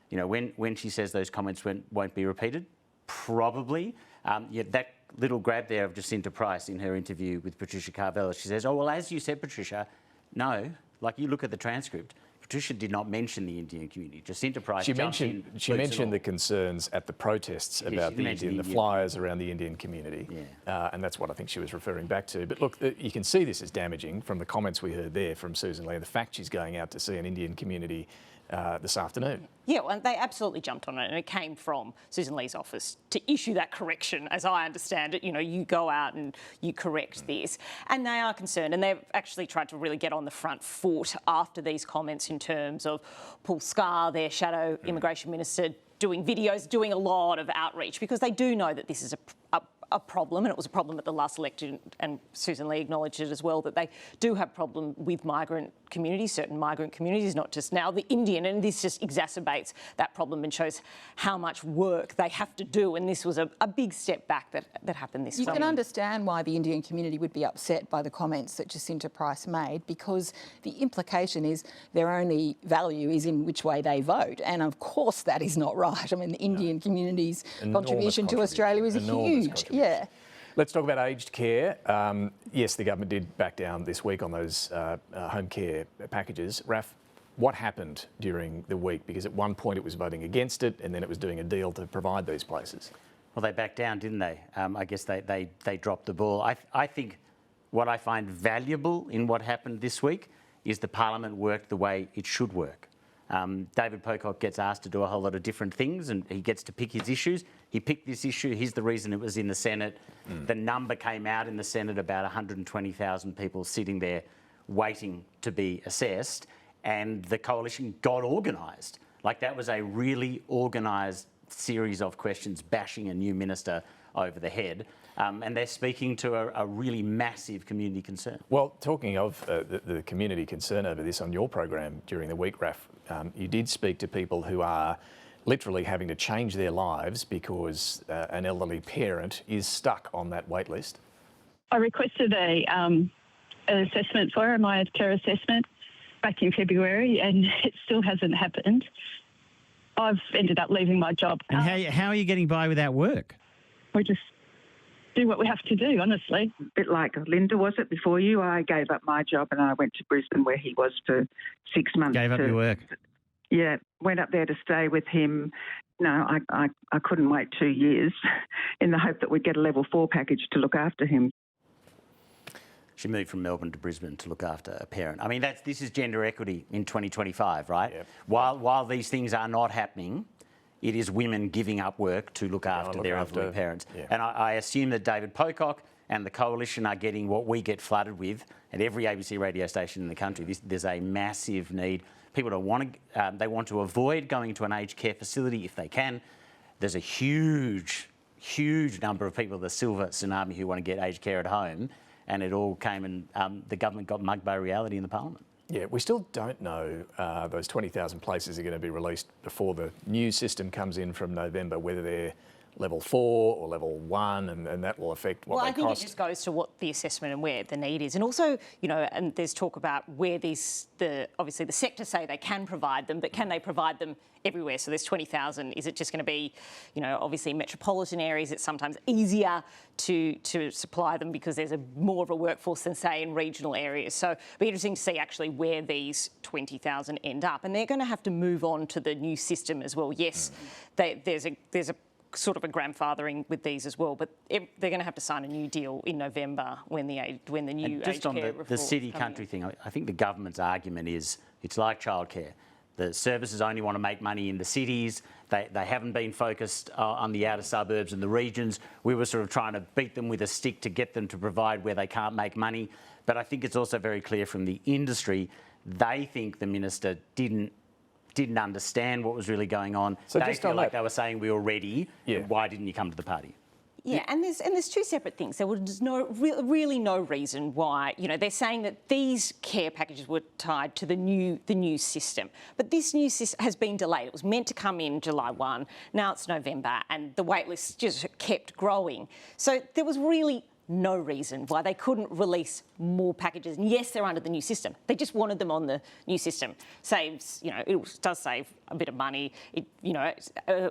You know, when she says those comments won't be repeated, probably. Yeah, that little grab there of Jacinta Price in her interview with Patricia Carvella, she says, oh, well, as you said, Patricia, no, like you look at the transcript, Patricia did not mention the Indian community. Jacinta Price She mentioned the concerns at the protests about the flyers around the Indian community, and that's what I think she was referring back to. But look, you can see this is damaging from the comments we heard there from Sussan Ley, the fact she's going out to see an Indian community this afternoon. Yeah, well, they absolutely jumped on it, and it came from Sussan Ley's office to issue that correction, as I understand it. You know, you go out and you correct this. And they are concerned, and they've actually tried to really get on the front foot after these comments in terms of Paul Scar, their shadow immigration minister, doing videos, doing a lot of outreach, because they do know that this is a problem, and it was a problem at the last election, and Sussan Ley acknowledged it as well, that they do have a problem with migrant communities, certain migrant communities, not just now the Indian, and this just exacerbates that problem and shows how much work they have to do, and this was a big step back that happened this summer. You can understand why the Indian community would be upset by the comments that Jacinta Price made, because the implication is their only value is in which way they vote, and of course that is not right. I mean, the Indian community's contribution to Australia is huge. Yeah. Let's talk about aged care. Yes, the government did back down this week on those home care packages. Raf, what happened during the week? Because at one point it was voting against it, and then it was doing a deal to provide these places. Well, they backed down, didn't they? I guess they dropped the ball. I think what I find valuable in what happened this week is the Parliament worked the way it should work. David Pocock gets asked to do a whole lot of different things, and he gets to pick his issues. He picked this issue. Here's the reason it was in the Senate. The number came out in the Senate, about 120,000 people sitting there waiting to be assessed, and the coalition got organised. Like, that was a really organised series of questions bashing a new minister over the head. And they're speaking to a really massive community concern. Well, talking of the community concern over this on your program during the week, Raf, you did speak to people who are literally having to change their lives because an elderly parent is stuck on that wait list. I requested an assessment for her, a My Care assessment, back in February, and it still hasn't happened. I've ended up leaving my job. And how are you getting by without work? We just do what we have to do, honestly. A bit like Linda, was it, before you? I gave up my job and I went to Brisbane, where he was for 6 months. Gave up your work? Yeah, went up there to stay with him. No, I couldn't wait 2 years in the hope that we'd get a level 4 package to look after him. She moved from Melbourne to Brisbane to look after a parent. I mean, this is gender equity in 2025, right? Yep. While these things are not happening, it is women giving up work to look after their elderly parents. Yeah. And I assume that David Pocock and the coalition are getting what we get flooded with at every ABC radio station in the country. There's a massive need. People don't want to, they want to avoid going to an aged care facility if they can. There's a huge number of people, the silver tsunami, who want to get aged care at home. And it all came and the government got mugged by reality in the Parliament. Yeah, we still don't know those 20,000 places are going to be released before the new system comes in from November, whether they're level 4 or level 1, and that will affect what they cost. Well, I think it just goes to what the assessment and where the need is. And also, you know, and there's talk about where obviously the sector say they can provide them, but can they provide them everywhere? So there's 20,000. Is it just going to be, you know, obviously metropolitan areas? It's sometimes easier to supply them because there's more of a workforce than, say, in regional areas. So it'll be interesting to see actually where these 20,000 end up. And they're going to have to move on to the new system as well. Yes, there's a sort of a grandfathering with these as well, but they're going to have to sign a new deal in November when the new just on the city country thing, I think the government's argument is it's like childcare. The services only want to make money in the cities. They haven't been focused on the outer suburbs and the regions. We were sort of trying to beat them with a stick to get them to provide where they can't make money. But I think it's also very clear from the industry, they think the minister didn't understand what was really going on. So they feel like they were saying we were ready. Yeah. Why didn't you come to the party? Yeah, and there's two separate things. There was really no reason why. You know, they're saying that these care packages were tied to the new system, but this new system has been delayed. It was meant to come in July 1. Now it's November, and the wait list just kept growing. So there was really no reason why they couldn't release more packages. And yes, they're under the new system. They just wanted them on the new system. Saves, it does save a bit of money. It,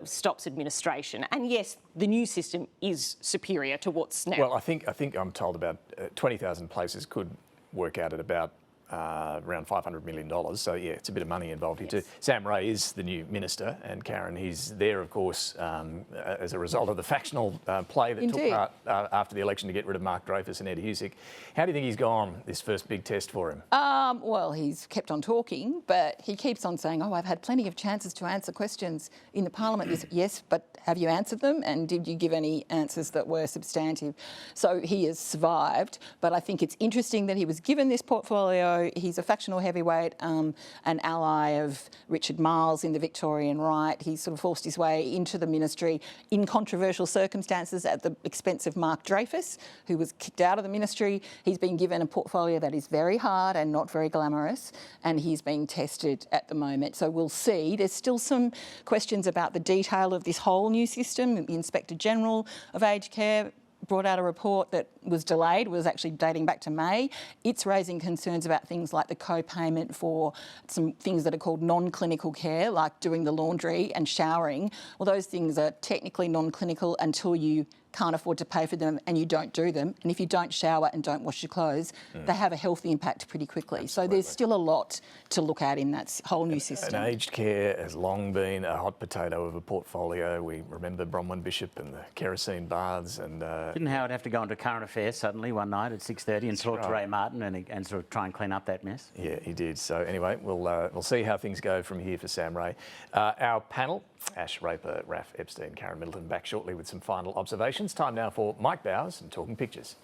stops administration. And yes, the new system is superior to what's now. Well, I think I'm told about 20,000 places could work out at about around $500 million. So, yeah, it's a bit of money involved here too. Sam Ray is the new minister, and Karen, he's there, of course, as a result of the factional play that took part after the election to get rid of Mark Dreyfus and Ed Husic. How do you think he's gone, this first big test for him? Well, he's kept on talking, but he keeps on saying, I've had plenty of chances to answer questions in the Parliament. Yes, but have you answered them? And did you give any answers that were substantive? So he has survived, but I think it's interesting that he was given this portfolio. He's a factional heavyweight, an ally of Richard Marles in the Victorian right. He sort of forced his way into the ministry in controversial circumstances at the expense of Mark Dreyfus, who was kicked out of the ministry. He's been given a portfolio that is very hard and not very glamorous, and he's being tested at the moment. So we'll see. There's still some questions about the detail of this whole new system. The Inspector General of Aged Care brought out a report that was delayed, was actually dating back to May. It's raising concerns about things like the co-payment for some things that are called non-clinical care, like doing the laundry and showering. Well, those things are technically non-clinical until you can't afford to pay for them and you don't do them. And if you don't shower and don't wash your clothes, they have a health impact pretty quickly. Absolutely. So there's still a lot to look at in that whole new system. And aged care has long been a hot potato of a portfolio. We remember Bronwyn Bishop and the kerosene baths. And didn't Howard have to go into current affairs suddenly one night at 6:30 and talk to Ray Martin and sort of try and clean up that mess? Yeah, he did. So anyway, we'll see how things go from here for Sam Ray. Our panel, Ash Raper, Raf Epstein, Karen Middleton, back shortly with some final observations. Time now for Mike Bowers and Talking Pictures.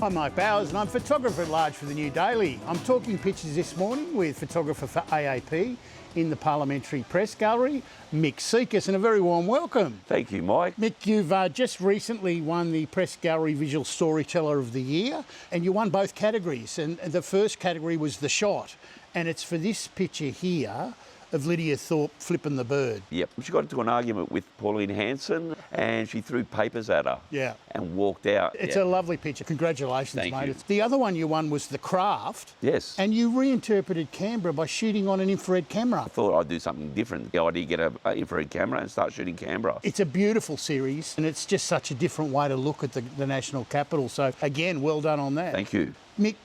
I'm Mike Bowers and I'm photographer at large for the New Daily. I'm talking pictures this morning with photographer for AAP in the Parliamentary Press Gallery, Mick Tsikas, and a very warm welcome. Thank you, Mike. Mick, you've just recently won the Press Gallery Visual Storyteller of the Year, and you won both categories. And the first category was the shot, and it's for this picture here of Lydia Thorpe flipping the bird. Yep. She got into an argument with Pauline Hanson and she threw papers at her. Yeah. And walked out. It's a lovely picture. Congratulations, Thank mate. you. The other one you won was The Craft. Yes. And you reinterpreted Canberra by shooting on an infrared camera. I thought I'd do something different. The idea, get an infrared camera and start shooting Canberra. It's a beautiful series and it's just such a different way to look at the national capital. So, again, well done on that. Thank you. Mick,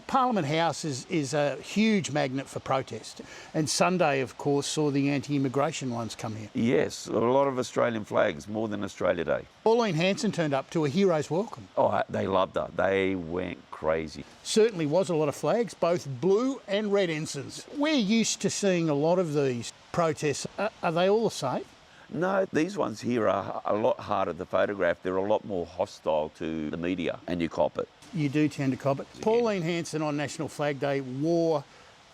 Parliament House is a huge magnet for protest. And Sunday, of course, saw the anti-immigration ones come here. Yes, a lot of Australian flags, more than Australia Day. Pauline Hanson turned up to a hero's welcome. Oh, they loved her. They went crazy. Certainly was a lot of flags, both blue and red ensigns. We're used to seeing a lot of these protests. Are they all the same? No, these ones here are a lot harder to photograph. They're a lot more hostile to the media, and you cop it. You do tend to cop it. Yeah. Pauline Hanson on National Flag Day wore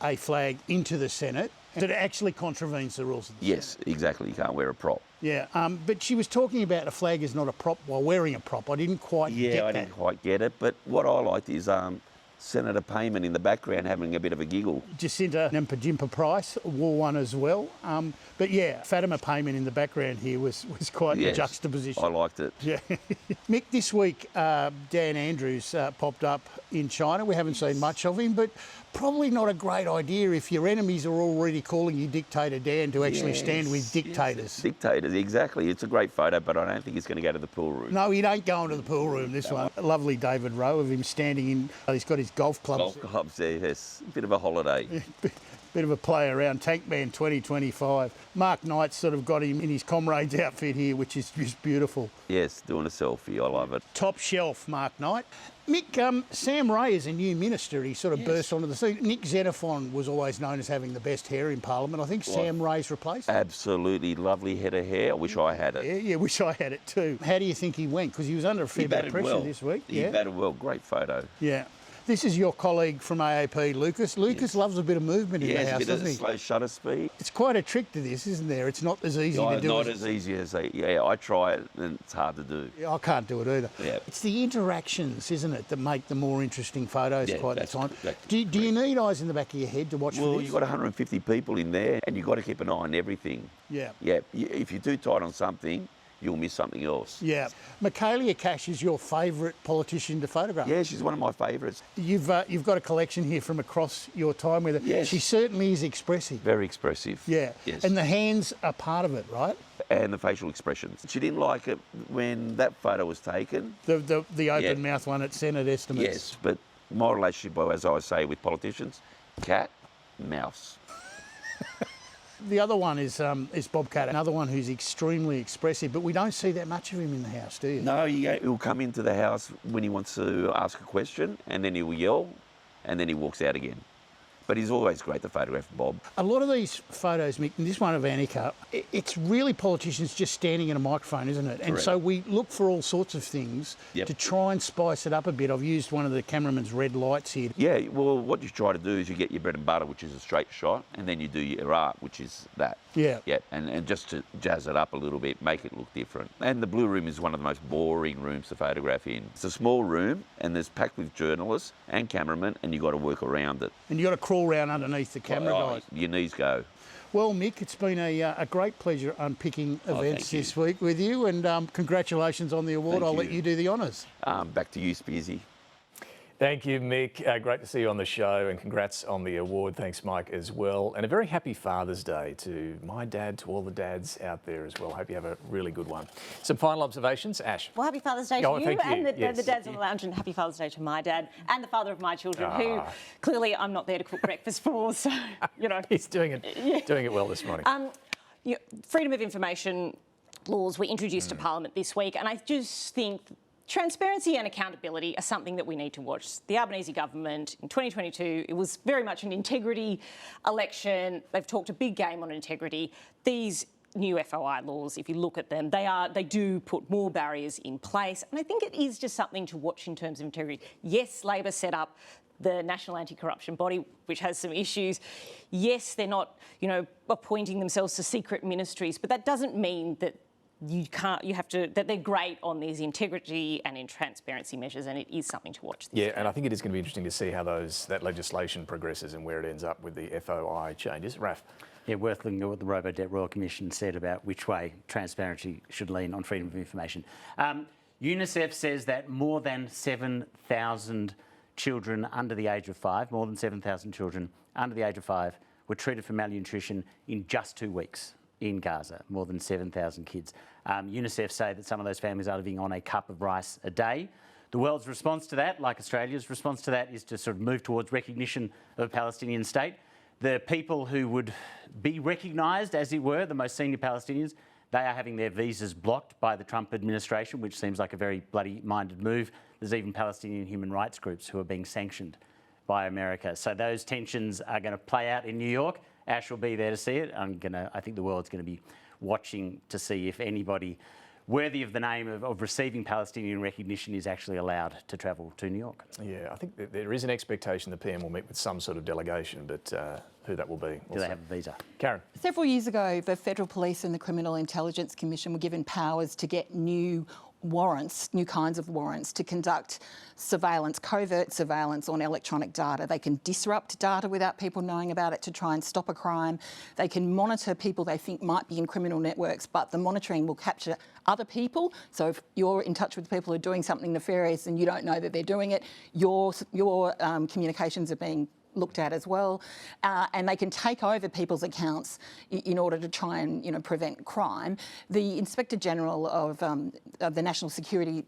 a flag into the Senate. It actually contravenes the rules of the Yes, Senate. Exactly. You can't wear a prop. Yeah, but she was talking about a flag is not a prop while wearing a prop. I didn't quite get that. Yeah, I didn't quite get it. But what I liked is Senator Payman in the background having a bit of a giggle. Jacinta Nampijinpa Price wore one as well. But yeah, Fatima Payman in the background here was quite a juxtaposition. I liked it. Yeah. Mick, this week Dan Andrews popped up in China. We haven't seen much of him, but probably not a great idea if your enemies are already calling you Dictator Dan to actually stand with dictators. Yes, dictators, exactly. It's a great photo, but I don't think he's going to go to the pool room. No, he ain't going to the pool room, this one. A lovely David Rowe of him standing in, he's got his golf clubs. Golf clubs, yes. A bit of a holiday. Bit of a play around, Tankman 2025. Mark Knight's sort of got him in his comrade's outfit here, which is just beautiful. Yes, doing a selfie, I love it. Top shelf, Mark Knight. Mick, Sam Ray is a new minister. He sort of burst onto the scene. Nick Xenophon was always known as having the best hair in Parliament. I think Sam Ray's replaced him. Absolutely lovely head of hair. I wish I had it. Yeah, wish I had it too. How do you think he went? Because he was under a fair bit of pressure this week. He batted well. Great photo. Yeah. This is your colleague from AAP, Lucas. Lucas loves a bit of movement in the house, doesn't he? Slow shutter speed. It's quite a trick to this, isn't there? It's not as easy to do. Not as easy as I try it, and it's hard to do. Yeah, I can't do it either. Yeah. It's the interactions, isn't it, that make the more interesting photos quite at the time. Do you need eyes in the back of your head to watch for this? Well, you've got 150 people in there, and you've got to keep an eye on everything. Yeah. Yeah. If you're too tight on something, you'll miss something else. Yeah. Michaelia Cash is your favourite politician to photograph. Yeah, she's one of my favourites. You've got a collection here from across your time with her. Yes. She certainly is expressive. Very expressive. Yeah. Yes. And the hands are part of it, right? And the facial expressions. She didn't like it when that photo was taken. The open mouth one at Senate estimates. Yes, but my relationship, as I say, with politicians, cat, mouse. The other one is Bobcat, another one who's extremely expressive, but we don't see that much of him in the house, do you? No, he'll come into the house when he wants to ask a question, and then he will yell, and then he walks out again. But he's always great to photograph, Bob. A lot of these photos, Mick, and this one of Annika, it's really politicians just standing in a microphone, isn't it? And Correct. so we look for all sorts of things to try and spice it up a bit. I've used one of the cameraman's red lights here. Yeah, well, what you try to do is you get your bread and butter, which is a straight shot, and then you do your art, which is that. Yeah. Yeah, and just to jazz it up a little bit, make it look different. And the blue room is one of the most boring rooms to photograph in. It's a small room, and it's packed with journalists and cameramen, and you've got to work around it. And you've got to crawl around underneath the camera guys. Your knees go. Well, Mick, it's been a great pleasure unpicking events this week with you, and congratulations on the award. I'll let you do the honours. Back to you, Spearsy. Thank you, Mick. Great to see you on the show, and congrats on the award. Thanks, Mike, as well. And a very happy Father's Day to my dad, to all the dads out there as well. Hope you have a really good one. Some final observations, Ash. Well, happy Father's Day to you, thank and you. the dads on the lounge, and happy Father's Day to my dad and the father of my children, who clearly I'm not there to cook breakfast for, so, you know. He's doing it well this morning. Freedom of information laws were introduced to Parliament this week, and I just think transparency and accountability are something that we need to watch. The Albanese government in 2022, it was very much an integrity election. They've talked a big game on integrity. These new FOI laws, if you look at them, they do put more barriers in place. And I think it is just something to watch in terms of integrity. Yes, Labor set up the National Anti-Corruption Body, which has some issues. Yes, they're not, appointing themselves to secret ministries, but that doesn't mean that that they're great on these integrity and in transparency measures, and it is something to watch. Yeah, and I think it is going to be interesting to see how that legislation progresses and where it ends up with the FOI changes. Raf? Yeah, worth looking at what the Robo-Debt Royal Commission said about which way transparency should lean on freedom of information. UNICEF says that more than 7,000 children under the age of 5, more than 7,000 children under the age of 5 were treated for malnutrition in just 2 weeks. In Gaza, more than 7,000 kids. UNICEF say that some of those families are living on a cup of rice a day. The world's response to that, like Australia's response to that, is to sort of move towards recognition of a Palestinian state. The people who would be recognised, as it were, the most senior Palestinians, they are having their visas blocked by the Trump administration, which seems like a very bloody-minded move. There's even Palestinian human rights groups who are being sanctioned by America. So those tensions are going to play out in New York. Ash will be there to see it. I think the world's going to be watching to see if anybody worthy of the name of receiving Palestinian recognition is actually allowed to travel to New York. Yeah, I think that there is an expectation the PM will meet with some sort of delegation, but who that will be. Do they have a visa? Karen? Several years ago, the Federal Police and the Criminal Intelligence Commission were given powers to get new warrants, new kinds of warrants, to conduct surveillance, covert surveillance on electronic data. They can disrupt data without people knowing about it to try and stop a crime. They can monitor people they think might be in criminal networks, but the monitoring will capture other people. So if you're in touch with people who are doing something nefarious and you don't know that they're doing it, your communications are being looked at as well, and they can take over people's accounts in order to try and prevent crime. The Inspector General of the National Security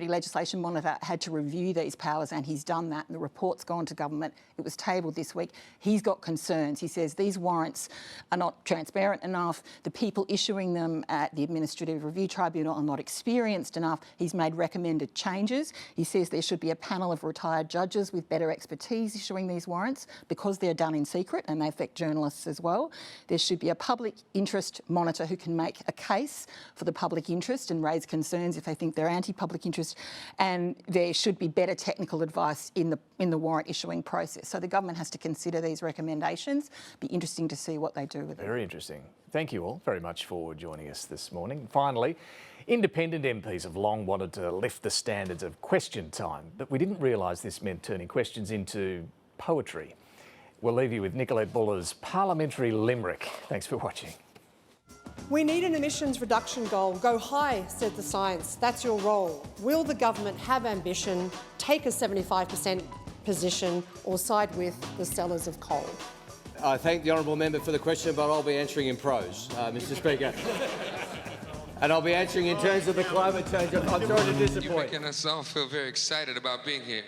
Legislation Monitor had to review these powers, and he's done that. And the report's gone to government. It was tabled this week. He's got concerns. He says these warrants are not transparent enough. The people issuing them at the Administrative Review Tribunal are not experienced enough. He's made recommended changes. He says there should be a panel of retired judges with better expertise issuing these warrants because they're done in secret and they affect journalists as well. There should be a public interest monitor who can make a case for the public interest and raise raise concerns if they think they're anti-public interest, and there should be better technical advice in the warrant issuing process. So the government has to consider these recommendations. Be interesting to see what they do with them. Very interesting. Thank you all very much for joining us this morning. Finally, independent MPs have long wanted to lift the standards of question time, but we didn't realise this meant turning questions into poetry. We'll leave you with Nicolette Buller's parliamentary limerick. Thanks for watching. We need an emissions reduction goal. Go high, said the science. That's your role. Will the government have ambition, take a 75% position, or side with the sellers of coal? I thank the honourable member for the question, but I'll be answering in prose, Mr Speaker. And I'll be answering in terms of the climate change. I'm sorry to disappoint. You're making us all feel very excited about being here.